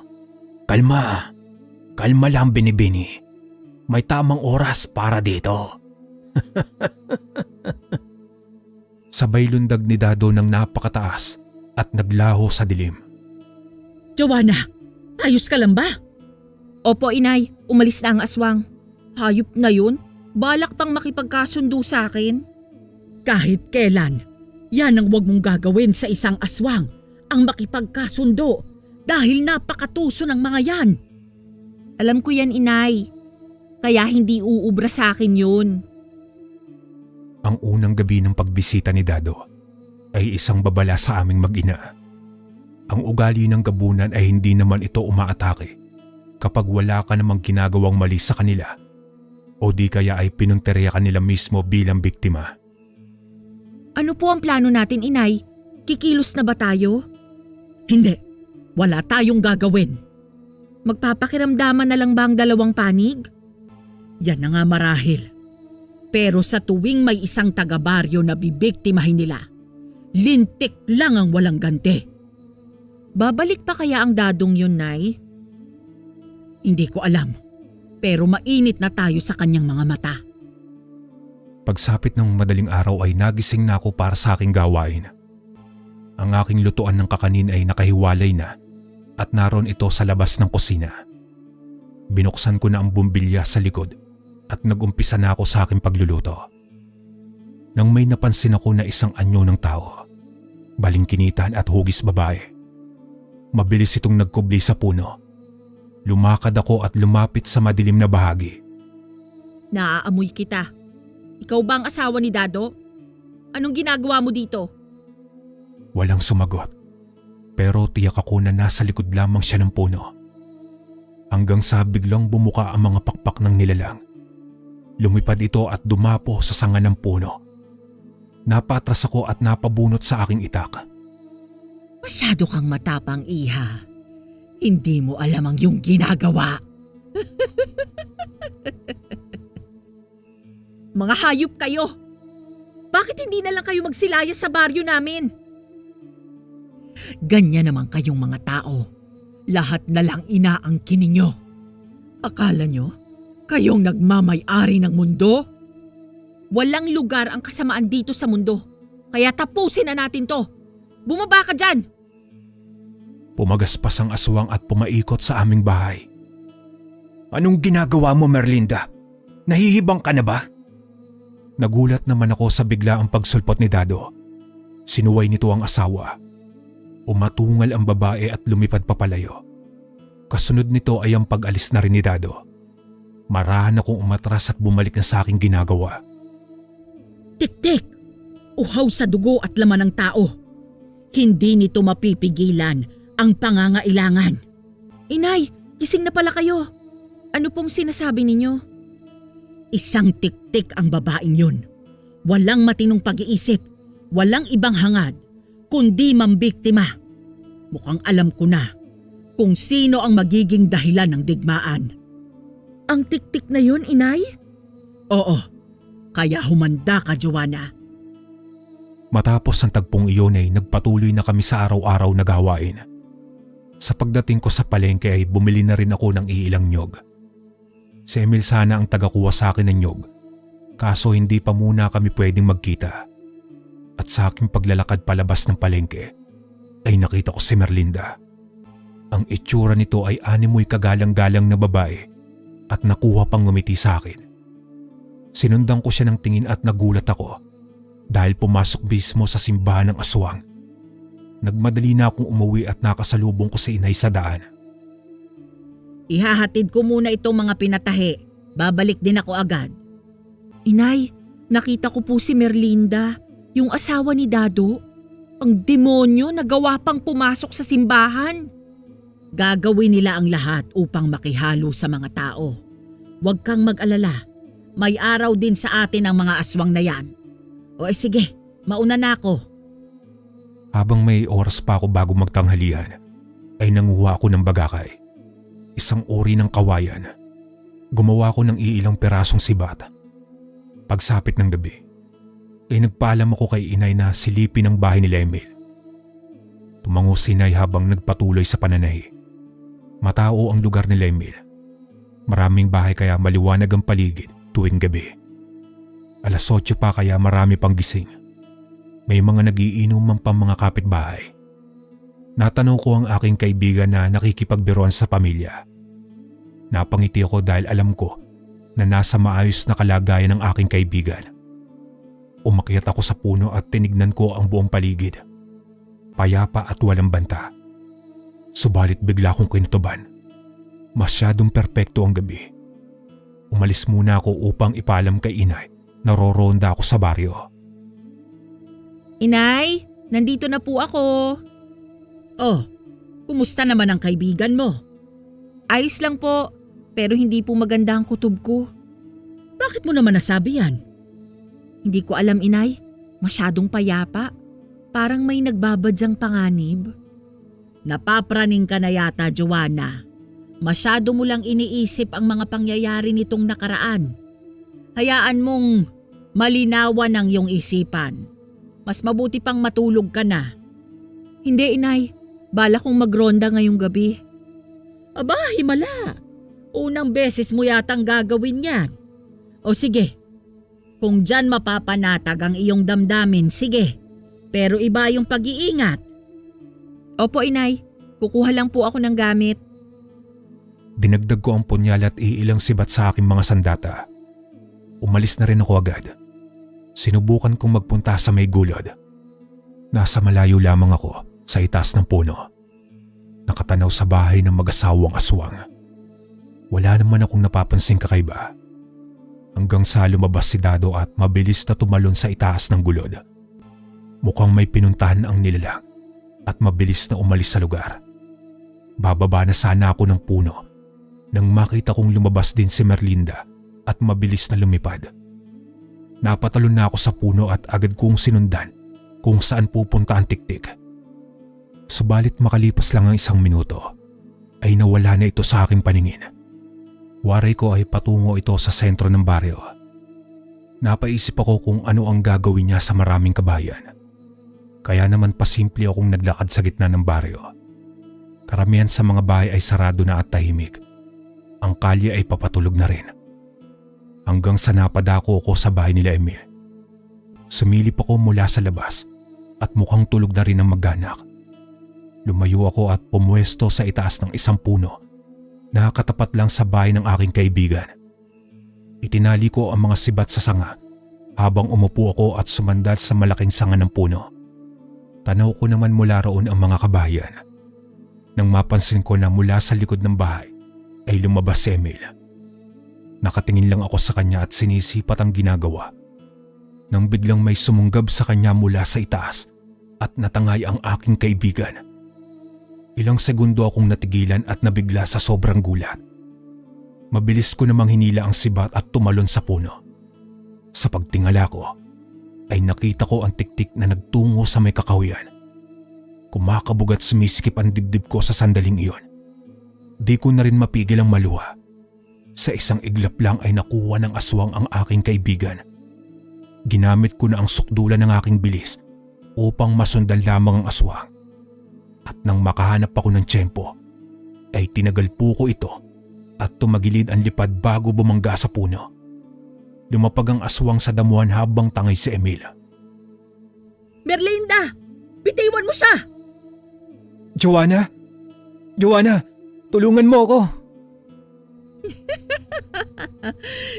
kalma. Kalma lang, Binibini. May tamang oras para dito. Sabay lundag ni Dado ng napakataas at naglaho sa dilim. Joanna, ayos ka lang ba? Opo, Inay. Umalis na ang aswang. Hayop na yun. Balak pang makipagkasundo sa akin. Kahit kailan, yan ang huwag mong gagawin sa isang aswang, ang makipagkasundo dahil napakatuso ng mga yan. Alam ko yan, Inay. Kaya hindi uubra sa akin yun. Ang unang gabi ng pagbisita ni Dado ay isang babala sa aming mag-ina. Ang ugali ng gabunan ay hindi naman ito umaatake kapag wala ka namang ginagawang mali sa kanila o di kaya ay pinunteriya ka nila mismo bilang biktima. Ano po ang plano natin, Inay? Kikilos na ba tayo? Hindi, wala tayong gagawin. Magpapakiramdaman na lang ba ang dalawang panig? Yan na nga marahil. Pero sa tuwing may isang taga-baryo na bibiktimahin nila, lintik lang ang walang ganti. Babalik pa kaya ang dadong yun, Nay? Hindi ko alam, pero mainit na tayo sa kanyang mga mata. Pagsapit ng madaling araw ay nagising na ako para sa aking gawain. Ang aking lutuan ng kakanin ay nakahiwalay na at naroon ito sa labas ng kusina. Binuksan ko na ang bumbilya sa likod at nagumpisa na ako sa aking pagluluto. Nang may napansin ako na isang anyo ng tao, balingkinitan at hugis babae. Mabilis itong nagkubli sa puno. Lumakad ako at lumapit sa madilim na bahagi. Naaamoy kita. Ikaw ba ang asawa ni Dado? Anong ginagawa mo dito? Walang sumagot, pero tiyak ako na nasa likod lamang siya ng puno. Hanggang sa biglang bumuka ang mga pakpak ng nilalang. Lumipad ito at dumapo sa sanga ng puno. Napatras ako at napabunot sa aking itak. Masyado kang matapang, Iha. Hindi mo alam ang iyong ginagawa. Mga hayop kayo! Bakit hindi na lang kayo magsilayas sa baryo namin? Ganyan naman kayong mga tao. Lahat na lang inaangkin ninyo. Akala nyo, kayong nagmamay-ari ng mundo? Walang lugar ang kasamaan dito sa mundo. Kaya tapusin na natin to. Bumaba ka dyan! Pumagaspas ang aswang at pumaikot sa aming bahay. Anong ginagawa mo, Merlinda? Nahihibang ka na ba? Nagulat naman ako sa biglaang pagsulpot ni Dado. Sinuway nito ang asawa. Umatungal ang babae at lumipad papalayo. Kasunod nito ay ang pag-alis na rin ni Dado. Marahan akong umatras at bumalik na sa aking ginagawa. Tik-tik! Uhaw sa dugo at laman ng tao. Hindi nito mapipigilan ang pangangailangan. Inay, gising na pala kayo. Ano pong sinasabi ninyo? Isang tik-tik ang babaeng yun. Walang matinong pag-iisip, walang ibang hangad, kundi mambiktima. Mukhang alam ko na kung sino ang magiging dahilan ng digmaan. Ang tik-tik na yun, Inay? Oo, kaya humanda ka, Joanna. Matapos ang tagpong iyon ay nagpatuloy na kami sa araw-araw na gawain. Sa pagdating ko sa palengke ay bumili na rin ako ng iilang nyog. Si Emil sana ang tagakuha sa akin ng nyog, kaso hindi pa muna kami pwedeng magkita. At sa aking paglalakad palabas ng palengke, ay nakita ko si Merlinda. Ang itsura nito ay animoy kagalang-galang na babae at nakuha pang ngumiti sa akin. Sinundan ko siya ng tingin at nagulat ako dahil pumasok mismo sa simbahan ng aswang. Nagmadali na akong umuwi at nakasalubong ko si inay sa daan. Ihahatid ko muna itong mga pinatahi. Babalik din ako agad. Inay, nakita ko po si Merlinda, yung asawa ni Dado. Ang demonyo nagawa pang pumasok sa simbahan. Gagawin nila ang lahat upang makihalo sa mga tao. Huwag kang mag-alala. May araw din sa atin ang mga aswang na yan. O sige, mauna na ako. Habang may oras pa ako bago magtanghalian, ay nanguha ako ng bagakay. Isang uri ng kawayan. Gumawa ko ng iilang pirasong sibat. Pagsapit ng gabi, ay nagpaalam ako kay inay na silipin ang bahay nila Emil. Tumango si inay habang nagpatuloy sa pananahi. Matao ang lugar nila Emil. Maraming bahay kaya maliwanag ang paligid tuwing gabi. 8:00 pa kaya marami pang gising. May mga nagiinuman pang mga kapitbahay. Natanong ko ang aking kaibigan na nakikipagbiruan sa pamilya. Napangiti ako dahil alam ko na nasa maayos na kalagayan ng aking kaibigan. Umakyat ako sa puno at tinignan ko ang buong paligid. Payapa at walang banta. Subalit bigla akong kinutuban. Masyadong perpekto ang gabi. Umalis muna ako upang ipaalam kay inay na roronda ako sa baryo. Inay, nandito na po ako. Oh, kumusta naman ang kaibigan mo? Ayos lang po, pero hindi po maganda ang kutob ko. Bakit mo naman nasabi yan? Hindi ko alam, Inay. Masyadong payapa. Parang may nagbabadyang panganib. Napapraning ka na yata, Joanna. Masyado mo lang iniisip ang mga pangyayari nitong nakaraan. Hayaan mong malinawan ang iyong isipan. Mas mabuti pang matulog ka na. Hindi, Inay. Bala kong magronda ngayong gabi. Aba, himala. Unang beses mo yatang gagawin yan. O sige, Kung dyan mapapanatag ang iyong damdamin, sige. Pero iba yung pag-iingat. Opo, Inay. Kukuha lang po ako ng gamit. Dinagdag ko ang punyal at iilang sibat sa aking mga sandata. Umalis na rin ako agad. Sinubukan kong magpunta sa may gulod. Nasa malayo lamang ako sa itaas ng puno. Nakatanaw sa bahay ng mag-asawang aswang. Wala naman akong napapansing kakaiba. Hanggang sa lumabas si Dado at mabilis na tumalon sa itaas ng gulod. Mukhang may pinuntahan ang nilalang at mabilis na umalis sa lugar. Bababa na sana ako ng puno nang makita kong lumabas din si Merlinda at mabilis na lumipad. Napatalon na ako sa puno at agad kong sinundan kung saan pupunta ang tiktik. Subalit makalipas lang ang 1 minuto ay nawala na ito sa aking paningin. Waray ko ay patungo ito sa sentro ng baryo. Napaisip ako kung ano ang gagawin niya sa maraming kabayan. Kaya naman pasimple akong naglakad sa gitna ng baryo. Karamihan sa mga bahay ay sarado na at tahimik. Ang kalye ay papatulog na rin. Hanggang sa napadako ako sa bahay nila Emil. Sumilip ako mula sa labas at mukhang tulog na rin ang mag-anak. Lumayo ako at pumuesto sa itaas ng isang puno na katapat lang sa bahay ng aking kaibigan. Itinali ko ang mga sibat sa sanga habang umupo ako at sumandal sa malaking sanga ng puno. Tanaw ko naman mula roon ang mga kabayan. Nang mapansin ko na mula sa likod ng bahay ay lumabas si Emil. Nakatingin lang ako sa kanya at sinisipat ang ginagawa. Nang biglang may sumunggab sa kanya mula sa itaas at natangay ang aking kaibigan. Ilang segundo akong natigilan at nabigla sa sobrang gulat. Mabilis ko namang hinila ang sibat at tumalon sa puno. Sa pagtingala ko, ay nakita ko ang tiktik na nagtungo sa may kakahuyan. Kumakabog at sumisikip ang dibdib ko sa sandaling iyon. Di ko na rin mapigil ang maluha. Sa isang iglap lang ay nakuha ng aswang ang aking kaibigan. Ginamit ko na ang sukdulan ng aking bilis upang masundan lamang ang aswang. At nang makahanap ako ng tiyempo, ay tinagalpo ko ito at tumagilid ang lipad bago bumangga sa puno. Lumapag ang aswang sa damuhan habang tangay si Emil. Merlinda! Bitiwan mo siya! Joanna! Joanna! Tulungan mo ako!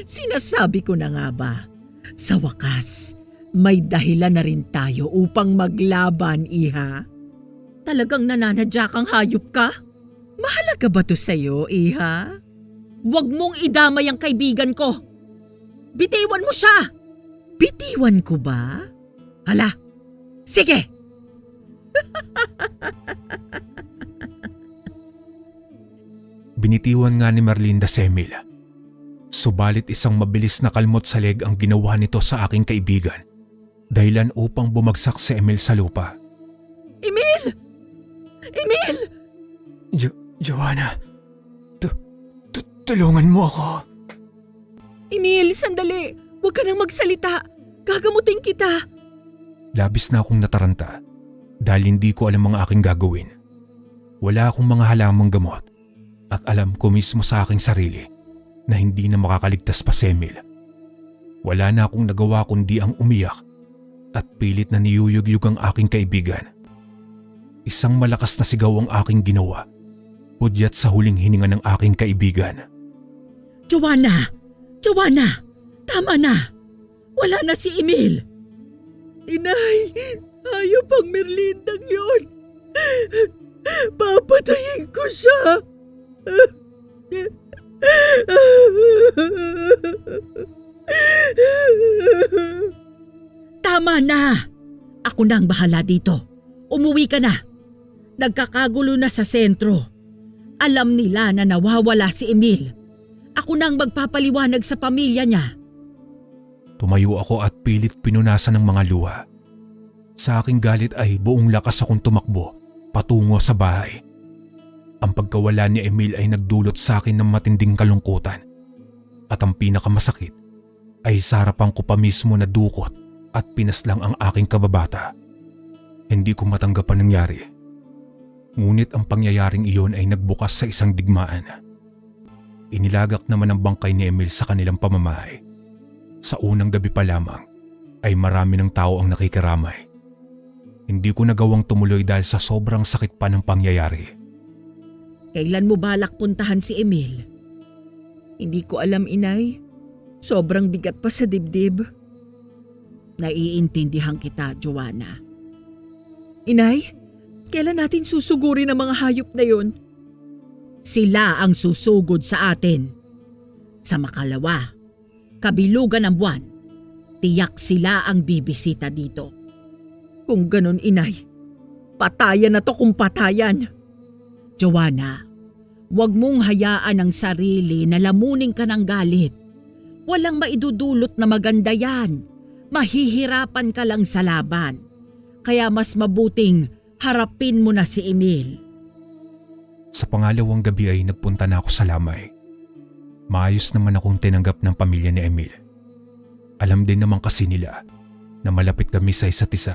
Sinasabi ko na nga ba, sa wakas, may dahilan na rin tayo upang maglaban, iha. Talagang nananadya kang hayop ka? Mahalaga ba to sa'yo, iha? Huwag mong idamay ang kaibigan ko! Bitiwan mo siya! Bitiwan ko ba? Hala, sige! Binitiwan nga ni Merlinda si Emil. Subalit isang mabilis na kalmot sa leg ang ginawa nito sa aking kaibigan. Dahilan upang bumagsak si Emil sa lupa. Emil! Emil! Joanna, tulungan mo ako. Emil, sandali! Huwag ka nang magsalita! Gagamutin kita! Labis na akong nataranta dahil hindi ko alam ang aking gagawin. Wala akong mga halamang gamot at alam ko mismo sa aking sarili na hindi na makakaligtas pa si Emil. Wala na akong nagawa kundi ang umiyak at pilit na niyuyugyug ang aking kaibigan. Isang malakas na sigaw ang aking ginawa, hudyat sa huling hininga ng aking kaibigan. Joanna! Joanna! Tama na! Wala na si Emil! Inay! Hayop ang Merlindang yun! Papatayin ko siya! Tama na! Ako na ang bahala dito. Umuwi ka na. Nagkakagulo na sa sentro. Alam nila na nawawala si Emil. Ako na ang magpapaliwanag sa pamilya niya. Tumayo ako at pilit pinunasan ng mga luha. Sa aking galit ay buong lakas akong tumakbo patungo sa bahay. Ang pagkawala ni Emil ay nagdulot sa akin ng matinding kalungkutan. At ang pinakamasakit ay sa harapan ko pa mismo na dukot at pinaslang ang aking kababata. Hindi ko matanggap ang nangyari. Ngunit ang pangyayaring iyon ay nagbukas sa isang digmaan. Inilagak naman ang bangkay ni Emil sa kanilang pamamahay. Sa unang gabi pa lamang ay marami ng tao ang nakikiramay. Hindi ko nagawang tumuloy dahil sa sobrang sakit pa ng pangyayari. Kailan mo balak puntahan si Emil? Hindi ko alam, inay. Sobrang bigat pa sa dibdib. Naiintindihan kita, Joanna. Inay, kailan natin susugurin ang mga hayop na yon? Sila ang susugod sa atin. Sa makalawa, kabilugan ng buwan, tiyak sila ang bibisita dito. Kung ganun, inay, patayan na to kung patayan. Joanna, huwag mong hayaan ang sarili na lamunin ka ng galit. Walang maidudulot na maganda yan. Mahihirapan ka lang sa laban. Kaya mas mabuting harapin mo na si Emil. Sa pangalawang gabi ay nagpunta na ako sa lamay. Maayos naman akong tinanggap ng pamilya ni Emil. Alam din naman kasi nila na malapit kami sa isa't isa.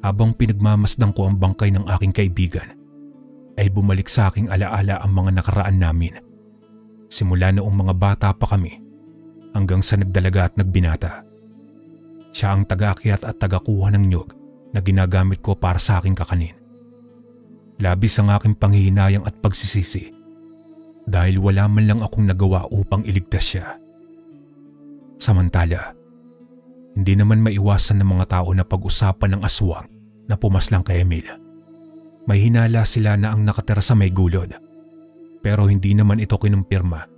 Habang pinagmamasdan ko ang bangkay ng aking kaibigan, ay bumalik sa aking alaala ang mga nakaraan namin. Simula noong mga bata pa kami hanggang sa nagdalaga at nagbinata. Siya ang taga-akyat at taga-kuha ng nyog na ginagamit ko para sa aking kakanin. Labis ang aking panghihinayang at pagsisisi dahil wala man lang akong nagawa upang iligtas siya. Samantala, hindi naman maiwasan ng mga tao na pag-usapan ng aswang na pumaslang kay Emil. May hinala sila na ang nakatira sa may gulod, pero hindi naman ito kinumpirma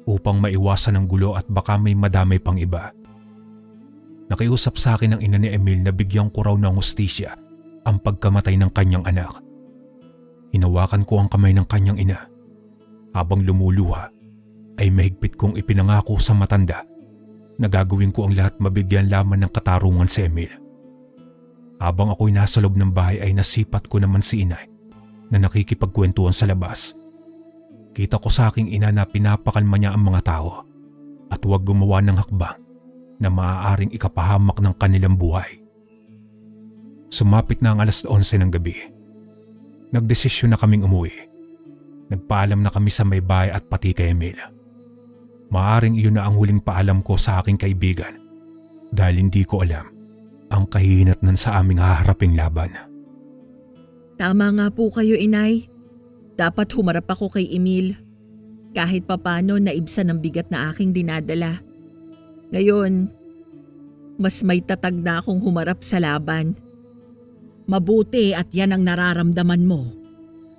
upang maiwasan ang gulo at baka may madamay pang iba. Nakiusap sa akin ang ina ni Emil na bigyan ko raw ng hustisya ang pagkamatay ng kanyang anak. Hinawakan ko ang kamay ng kanyang ina. Habang lumuluha ay mahigpit kong ipinangako sa matanda na gagawin ko ang lahat mabigyan lamang ng katarungan si Emil. Habang ako'y nasa loob ng bahay ay nasipat ko naman si inay na nakikipagkwentuhan sa labas. Kita ko sa aking ina na pinapakalma niya ang mga tao at huwag gumawa ng hakbang na maaaring ikapahamak ng kanilang buhay. Sumapit na ang 11:00 ng gabi. Nagdesisyon na kaming umuwi. Nagpaalam na kami sa may bahay at pati kay Emil. Maaaring iyon na ang huling paalam ko sa aking kaibigan dahil hindi ko alam ang kahihinatnan sa aming haharaping laban. Tama nga po kayo, inay. Dapat humarap ako kay Emil. Kahit papano naibsan ang bigat na aking dinadala. Ngayon, mas may tatag na akong humarap sa laban. Mabuti at yan ang nararamdaman mo.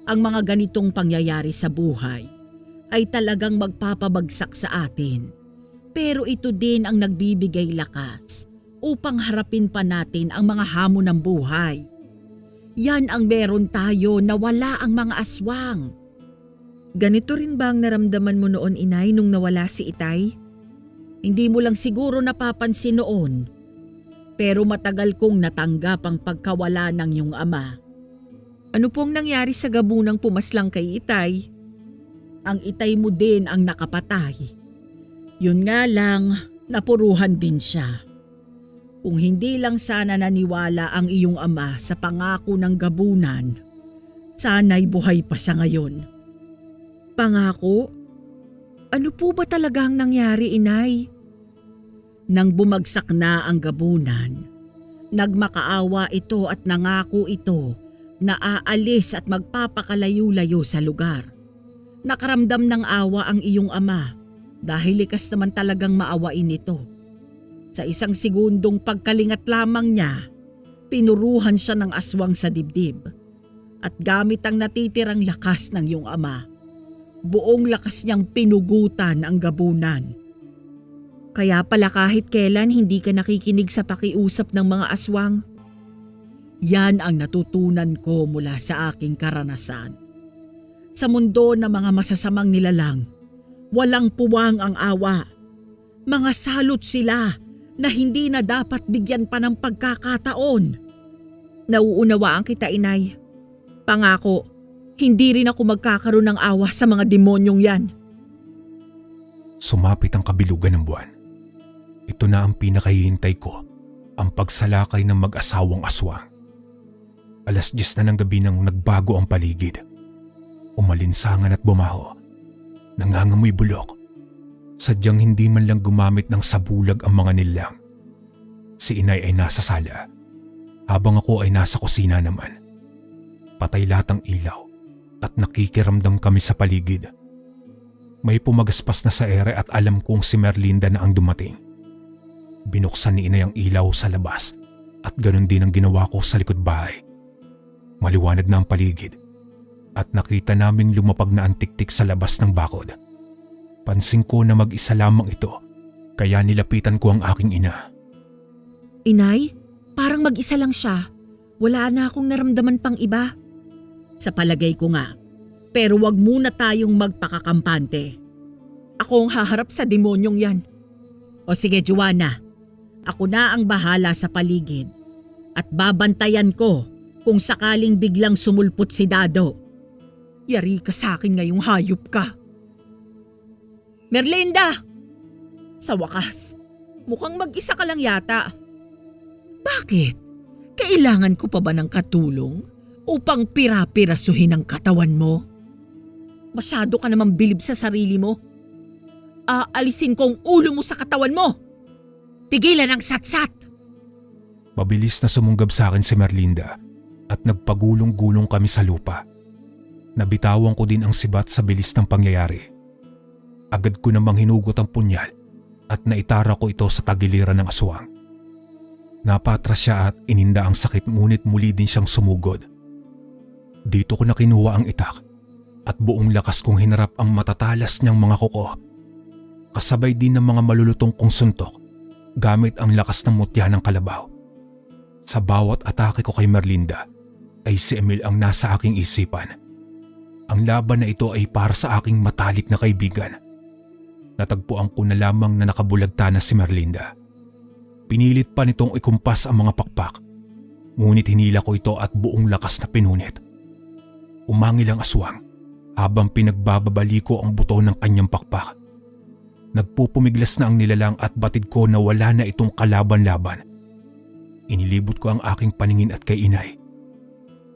Ang mga ganitong pangyayari sa buhay ay talagang magpapabagsak sa atin. Pero ito din ang nagbibigay lakas upang harapin pa natin ang mga hamon ng buhay. Yan ang meron tayo na wala ang mga aswang. Ganito rin ba ang naramdaman mo noon, inay, nung nawala si Itay? Hindi mo lang siguro napapansin noon. Pero matagal kong natanggap ang pagkawala ng iyong ama. Ano pong nangyari sa gabunang pumaslang kay Itay? Ang itay mo din ang nakapatay. Yun nga lang, napuruhan din siya. Kung hindi lang sana naniwala ang iyong ama sa pangako ng gabunan, sana'y buhay pa siya ngayon. Pangako? Ano po ba talaga ang nangyari, inay? Nang bumagsak na ang gabunan, nagmakaawa ito at nangako ito na aalis at magpapakalayo-layo sa lugar. Nakaramdam ng awa ang iyong ama dahil likas naman talagang maawain ito. Sa isang segundong pagkalingat lamang niya, pinuruhan siya ng aswang sa dibdib. At gamit ang natitirang lakas ng iyong ama, buong lakas niyang pinugutan ang gabunan. Kaya pala kahit kailan hindi ka nakikinig sa pakiusap ng mga aswang. Yan ang natutunan ko mula sa aking karanasan. Sa mundo ng mga masasamang nilalang, walang puwang ang awa. Mga salot sila na hindi na dapat bigyan pa ng pagkakataon. Nauunawaan kita, inay. Pangako, hindi rin ako magkakaroon ng awa sa mga demonyong yan. Sumapit ang kabilugan ng buwan. Ito na ang pinakahihintay ko, ang pagsalakay ng mag-asawang aswang. 10:00 na ng gabi nang nagbago ang paligid. Umalinsangan at bumaho. Nangangamoy bulok. Sadyang hindi man lang gumamit ng sabulag ang mga nilang. Si inay ay nasa sala, habang ako ay nasa kusina naman. Patay lahat ang ilaw at nakikiramdam kami sa paligid. May pumagaspas na sa ere at alam kong si Merlinda na ang dumating. Binuksan ni inay ang ilaw sa labas at ganun din ang ginawa ko sa likod bahay. Maliwanag na ang paligid at nakita naming lumapag na ang tiktik sa labas ng bakod. Pansin ko na mag-isa lamang ito, kaya nilapitan ko ang aking ina. Inay, parang mag-isa lang siya. Wala na akong naramdaman pang iba. Sa palagay ko nga, pero wag muna tayong magpakakampante. Ako ang haharap sa demonyong yan. O sige Joanna, ako na ang bahala sa paligid at babantayan ko kung sakaling biglang sumulpot si Dado. Yari ka sa akin ngayong hayop ka. Merlinda! Sa wakas, mukhang mag-isa ka lang yata. Bakit? Kailangan ko pa ba ng katulong upang pira-pirasuhin ang katawan mo? Masyado ka namang bilib sa sarili mo. Aalisin ko ang ulo mo sa katawan mo. Tigilan ang satsat! Mabilis na sumunggab sa akin si Merlinda at nagpagulong-gulong kami sa lupa. Nabitawan ko din ang sibat sa bilis ng pangyayari. Agad ko namang hinugot ang punyal at naitara ko ito sa tagiliran ng aswang. Napatras siya at ininda ang sakit ngunit muli din siyang sumugod. Dito ko na kinuha ang itak at buong lakas kong hinarap ang matatalas niyang mga kuko. Kasabay din ng mga malulutong kong suntok gamit ang lakas ng mutya ng kalabaw. Sa bawat atake ko kay Merlinda ay si Emil ang nasa aking isipan. Ang laban na ito ay para sa aking matalik na kaibigan. Natagpuan ko na lamang na nakabulagta na si Merlinda. Pinilit pa nitong ikumpas ang mga pakpak, ngunit hinila ko ito at buong lakas na pinunit. Umangil ang aswang habang pinagbababali ko ang buto ng kanyang pakpak. Nagpupumiglas na ang nilalang at batid ko na wala na itong kalaban-laban. Inilibot ko ang aking paningin at kay inay.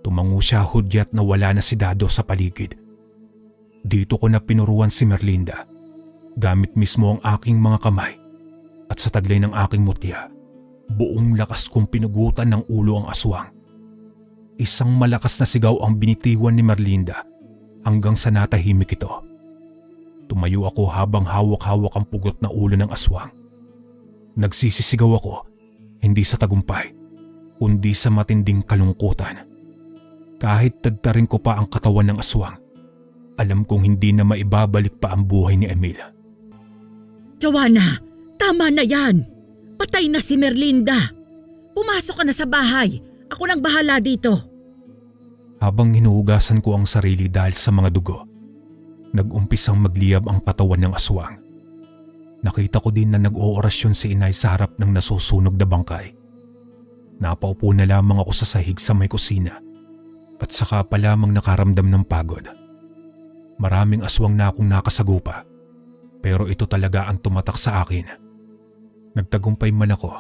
Tumango siya hudyat na wala na si Dado sa paligid. Dito ko na pinuruan si Merlinda. Gamit mismo ang aking mga kamay at sa taglay ng aking mutya, buong lakas kong pinugutan ng ulo ang aswang. Isang malakas na sigaw ang binitiwan ni Merlinda hanggang sa natahimik ito. Tumayo ako habang hawak-hawak ang pugot na ulo ng aswang. Nagsisisigaw ako, hindi sa tagumpay, kundi sa matinding kalungkutan. Kahit tagtarin ko pa ang katawan ng aswang, alam kong hindi na maibabalik pa ang buhay ni Emil. Joanna, tama na yan. Patay na si Merlinda. Pumasok ka na sa bahay. Ako nang bahala dito. Habang hinuhugasan ko ang sarili dahil sa mga dugo, nag-umpisang magliyab ang katawan ng aswang. Nakita ko din na nag-oorasyon si inay sa harap ng nasusunog na bangkay. Napaupo na lamang ako sa sahig sa may kusina at saka pa lamang nakaramdam ng pagod. Maraming aswang na akong nakasagupa. Pero ito talaga ang tumatak sa akin. Nagtagumpay man ako,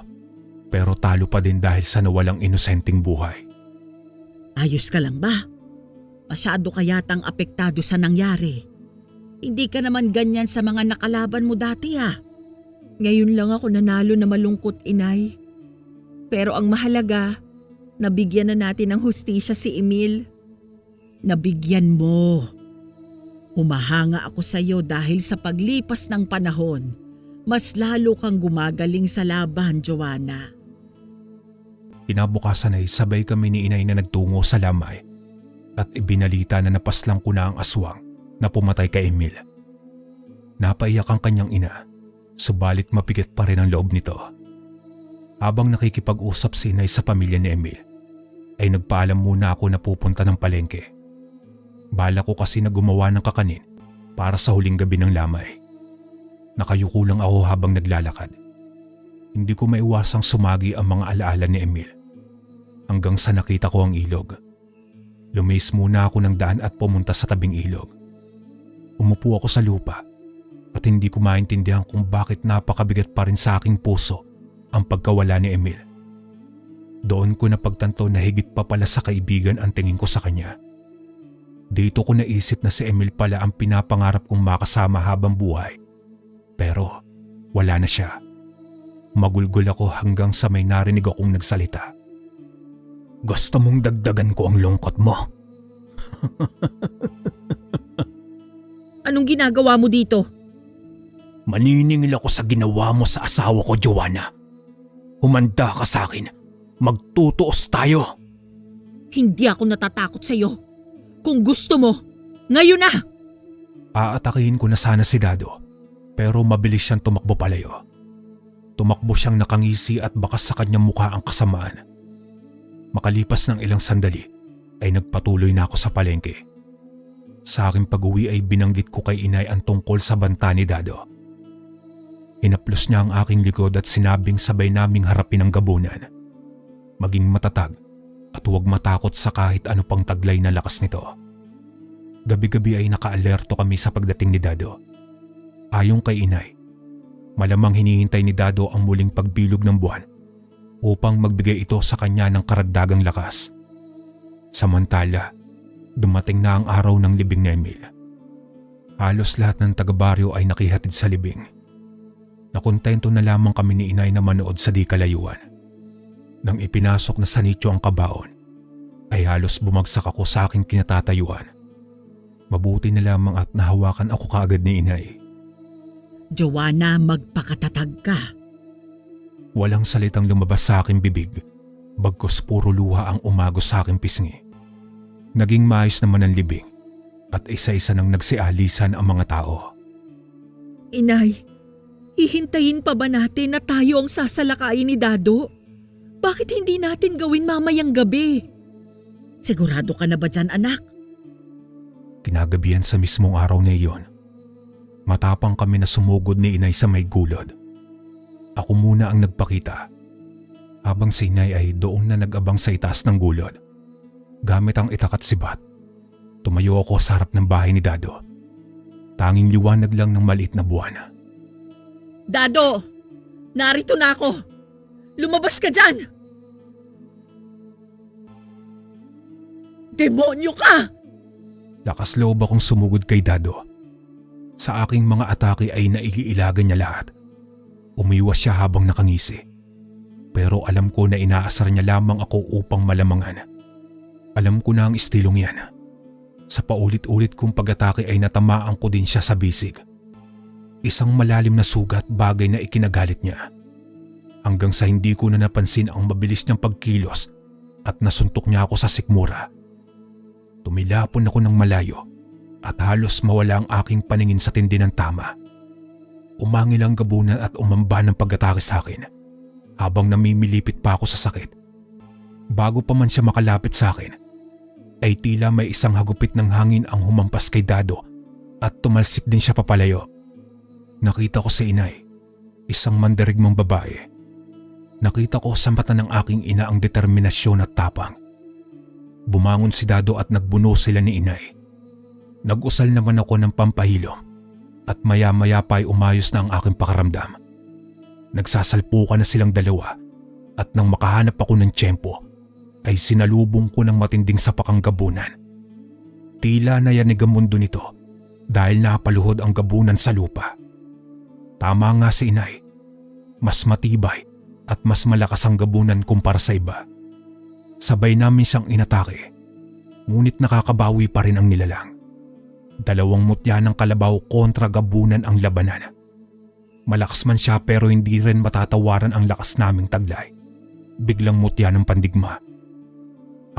pero talo pa din dahil sa nawalang inosenteng buhay. Ayos ka lang ba? Masyado ka yatang apektado sa nangyari. Hindi ka naman ganyan sa mga nakalaban mo dati ah. Ngayon lang ako nanalo na malungkot, inay. Pero ang mahalaga, nabigyan na natin ng hustisya si Emil. Nabigyan mo. Humahanga ako sa iyo dahil sa paglipas ng panahon, mas lalo kang gumagaling sa laban, Joanna. Kinabukasan ay sabay kami ni inay na nagtungo sa lamay at ibinalita na napaslang ko na ang aswang na pumatay kay Emil. Napaiyak ang kanyang ina, subalit mabigat pa rin ang loob nito. Habang nakikipag-usap si inay sa pamilya ni Emil, ay nagpaalam muna ako na pupunta ng palengke. Bala ko kasi na gumawa ng kakanin para sa huling gabi ng lamay. Nakayuko lang ako habang naglalakad. Hindi ko maiwasang sumagi ang mga alaala ni Emil. Hanggang sa nakita ko ang ilog. Lumis muna ako ng daan at pumunta sa tabing ilog. Umupo ako sa lupa at hindi ko maintindihan kung bakit napakabigat pa rin sa aking puso ang pagkawala ni Emil. Doon ko napagtanto na higit pa pala sa kaibigan ang tingin ko sa kanya. Dito ko naisip na si Emil pala ang pinapangarap kong makasama habang buhay. Pero wala na siya. Magulgol ako hanggang sa may narinig akong nagsalita. Gusto mong dagdagan ko ang lungkot mo? Anong ginagawa mo dito? Maniningil ako sa ginawa mo sa asawa ko, Joanna. Humanda ka sa akin. Magtutuos tayo. Hindi ako natatakot sa'yo. Kung gusto mo, ngayon na! Aatakihin ko na sana si Dado, pero mabilis siyang tumakbo palayo. Tumakbo siyang nakangisi at bakas sa kanyang mukha ang kasamaan. Makalipas ng ilang sandali ay nagpatuloy na ako sa palengke. Sa aking pag-uwi ay binanggit ko kay inay ang tungkol sa banta ni Dado. Hinaplos niya ang aking likod at sinabing sabay naming harapin ang gabunan. Maging matatag at huwag matakot sa kahit ano pang taglay na lakas nito. Gabi-gabi ay nakaalerto kami sa pagdating ni Dado. Ayon kay inay, malamang hinihintay ni Dado ang muling pagbilog ng buwan upang magbigay ito sa kanya ng karagdagang lakas. Samantala, dumating na ang araw ng libing ni Emil. Halos lahat ng taga-baryo ay nakihatid sa libing. Nakontento na lamang kami ni inay na manood sa di kalayuan. Nang ipinasok na sa nicho ang kabaon, ay halos bumagsak ako sa aking kinatatayuan. Mabuti na lamang at nahawakan ako kaagad ni inay. Joanna, magpakatatag ka. Walang salitang lumabas sa aking bibig, bagkus puro luha ang umagos sa aking pisngi. Naging maayos naman ang libing at isa-isa nang nagsialisan ang mga tao. Inay, hihintayin pa ba natin na tayo ang sasalakayin ni Dado? Bakit hindi natin gawin mamayang gabi? Sigurado ka na ba dyan, anak? Kinagabihan sa mismong araw na iyon, matapang kami na sumugod ni inay sa may gulod. Ako muna ang nagpakita, habang si inay ay doon na nag-abang sa itaas ng gulod. Gamit ang itak at sibat, tumayo ako sa harap ng bahay ni Dado. Tanging liwanag lang ng maliit na buwan. Dado! Narito na ako! Lumabas ka dyan! Demonyo ka! Lakas loob akong sumugod kay Dado. Sa aking mga atake ay naiilagan niya lahat. Umiwas siya habang nakangisi. Pero alam ko na inaasar niya lamang ako upang malamangan. Alam ko na ang estilong yan. Sa paulit-ulit kong pag-atake ay natamaan ko din siya sa bisig. Isang malalim na sugat, bagay na ikinagalit niya. Hanggang sa hindi ko na napansin ang mabilis niyang pagkilos at nasuntok niya ako sa sikmura. Tumilapon ako ng malayo at halos mawala ang aking paningin sa tindi ng tama. Umangil ang gabunan at umamba ng pag-atake sa akin habang namimilipit pa ako sa sakit. Bago pa man siya makalapit sa akin, ay tila may isang hagupit ng hangin ang humampas kay Dado at tumalsik din siya papalayo. Nakita ko si inay, isang mandirigmang babae. Nakita ko sa mata ng aking ina ang determinasyon at tapang. Bumangon si Dado at nagbuno sila ni inay. Nag-usal naman ako ng pampahilom at maya-maya pa ay umayos na ang aking pakaramdam. Nagsasalpukan na silang dalawa at nang makahanap ako ng tiyempo ay sinalubong ko ng matinding sapakang gabunan. Tila nayanig ang mundo nito dahil napaluhod ang gabunan sa lupa. Tama nga si inay, mas matibay at mas malakas ang gabunan kumpara sa iba. Sabay namin siyang inatake, ngunit nakakabawi pa rin ang nilalang. 2 mutya ng kalabaw kontra gabunan ang labanan. Malakas man siya pero hindi rin matatawaran ang lakas naming taglay. Biglang mutya ng pandigma.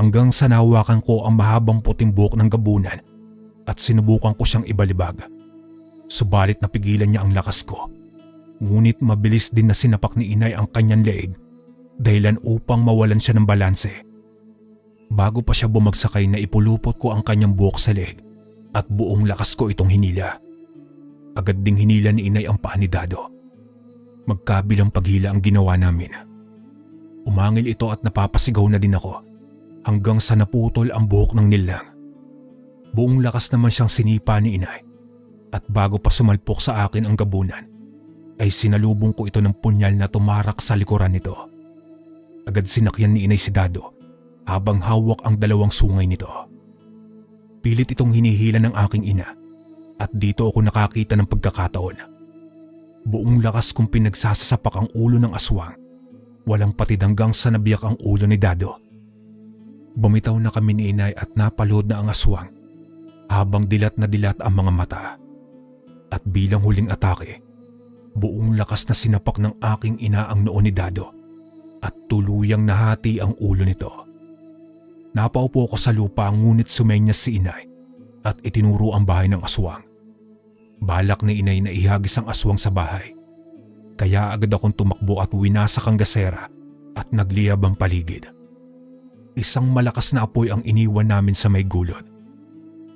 Hanggang sa nahawakan ko ang mahabang puting buhok ng gabunan at sinubukan ko siyang ibalibag. Subalit napigilan niya ang lakas ko. Ngunit mabilis din na sinapak ni inay ang kanyang leeg dahilan upang mawalan siya ng balanse. Bago pa siya bumagsak ay naipulupot ko ang kanyang buhok sa leeg at buong lakas ko itong hinila. Agad ding hinila ni inay ang paa ni Dado. Magkabilang paghila ang ginawa namin. Umangil ito at napapasigaw na din ako hanggang sa naputol ang buhok ng nilang. Buong lakas naman siyang sinipa ni inay at bago pa sumalpok sa akin ang gabunan ay sinalubong ko ito ng punyal na tumarak sa likuran nito. Agad sinakyan ni inay si Dado habang hawak ang 2 sungay nito. Pilit itong hinihila ng aking ina at dito ako nakakita ng pagkakataon. Buong lakas kong pinagsasasapak ang ulo ng aswang. Walang patid hanggang sa nabiyak ang ulo ni Dado. Bumitaw na kami ni inay at napalood na ang aswang habang dilat na dilat ang mga mata. At bilang huling atake, buong lakas na sinapak ng aking ina ang noo ni Dado at tuluyang nahati ang ulo nito. Napaupo ko sa lupa ngunit sumenyas si inay at itinuro ang bahay ng aswang. Balak ni inay na ihagis ang aswang sa bahay. Kaya agad akong tumakbo at winasak ang gasera at nagliyab ang paligid. Isang malakas na apoy ang iniwan namin sa may gulod.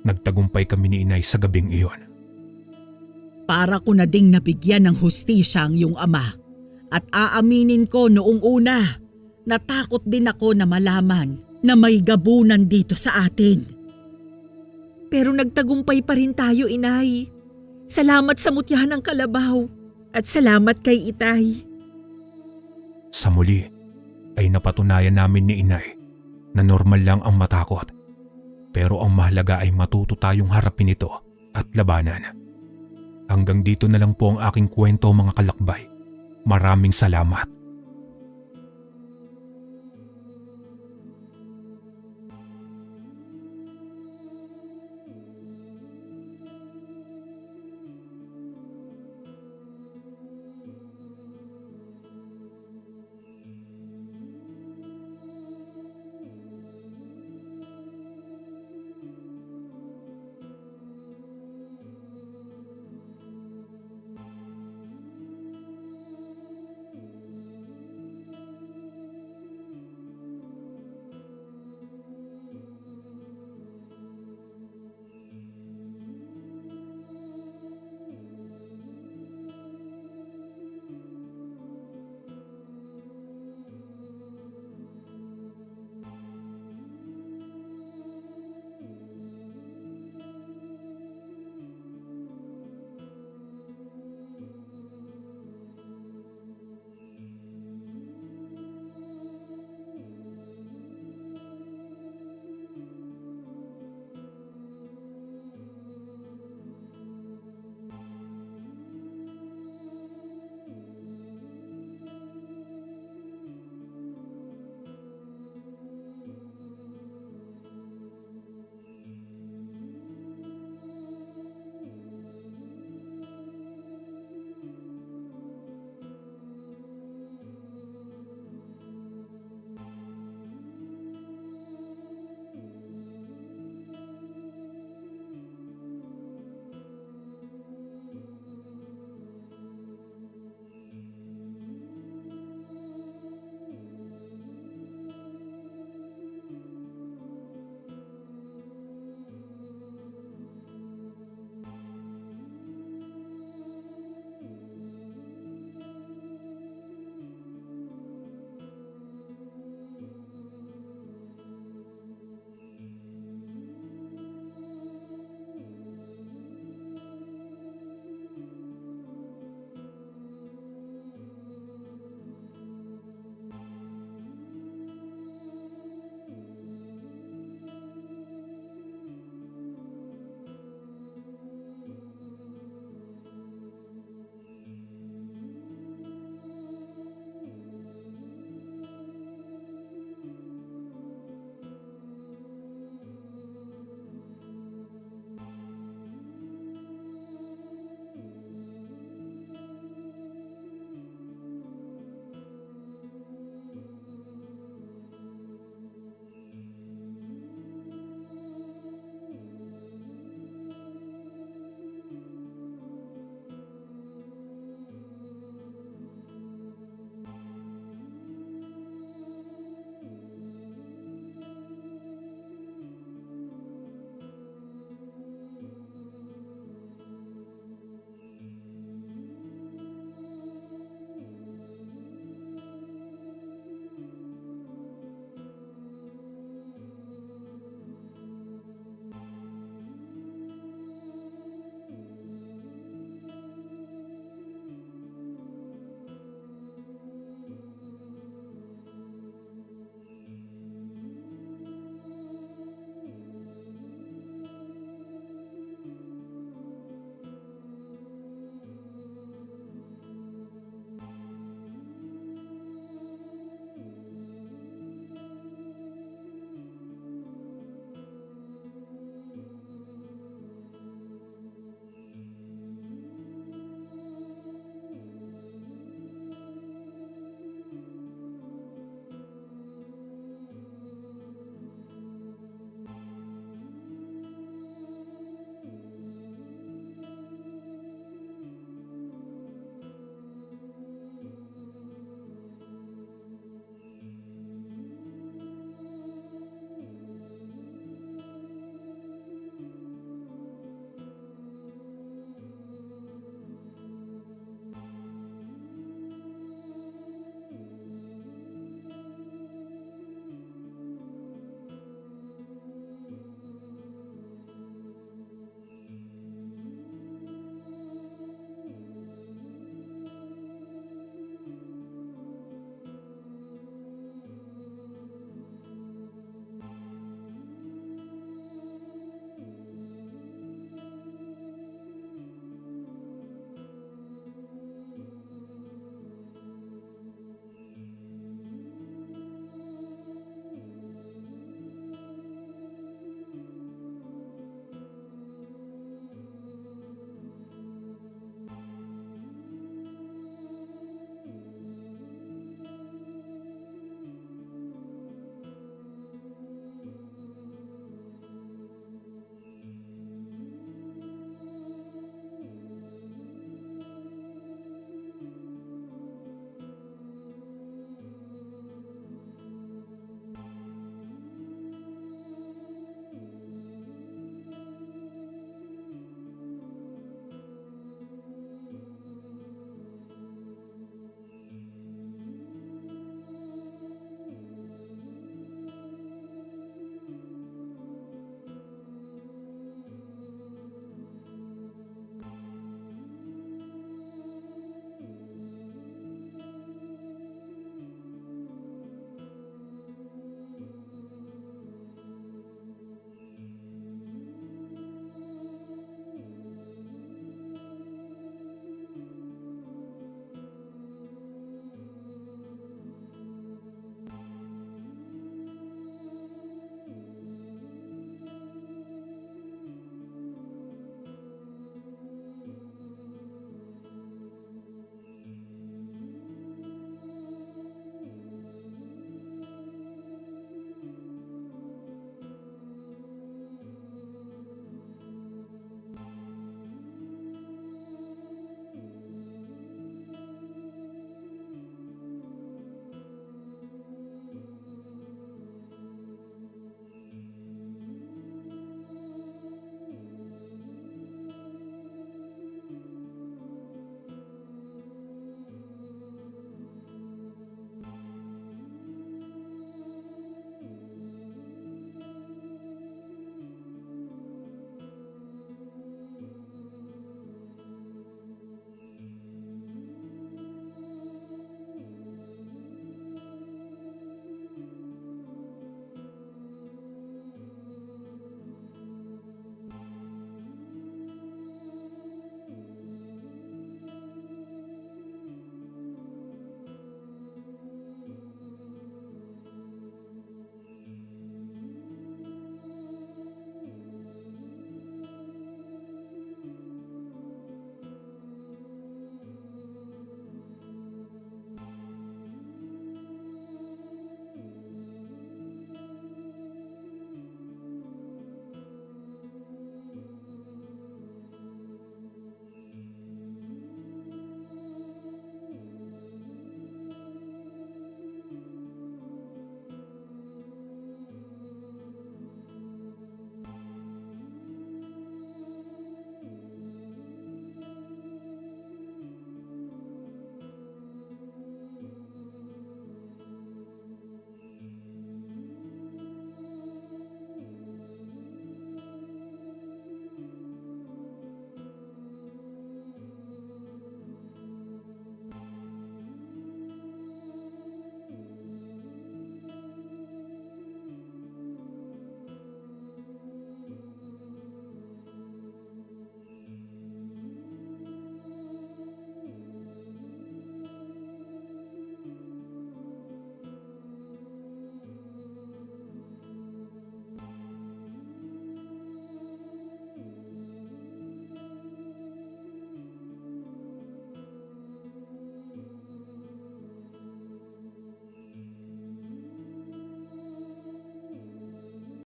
Nagtagumpay kami ni inay sa gabing iyon. Para ko na ding nabigyan ng hustisya ang iyong ama. At aaminin ko noong una, natakot din ako na malaman na may gabunan dito sa atin. Pero nagtagumpay pa rin tayo, inay. Salamat sa mutyahan ng kalabaw at salamat kay itay. Sa muli ay napatunayan namin ni inay na normal lang ang matakot. Pero ang mahalaga ay matuto tayong harapin ito at labanan. Hanggang dito na lang po ang aking kwento mga kalakbay. Maraming salamat.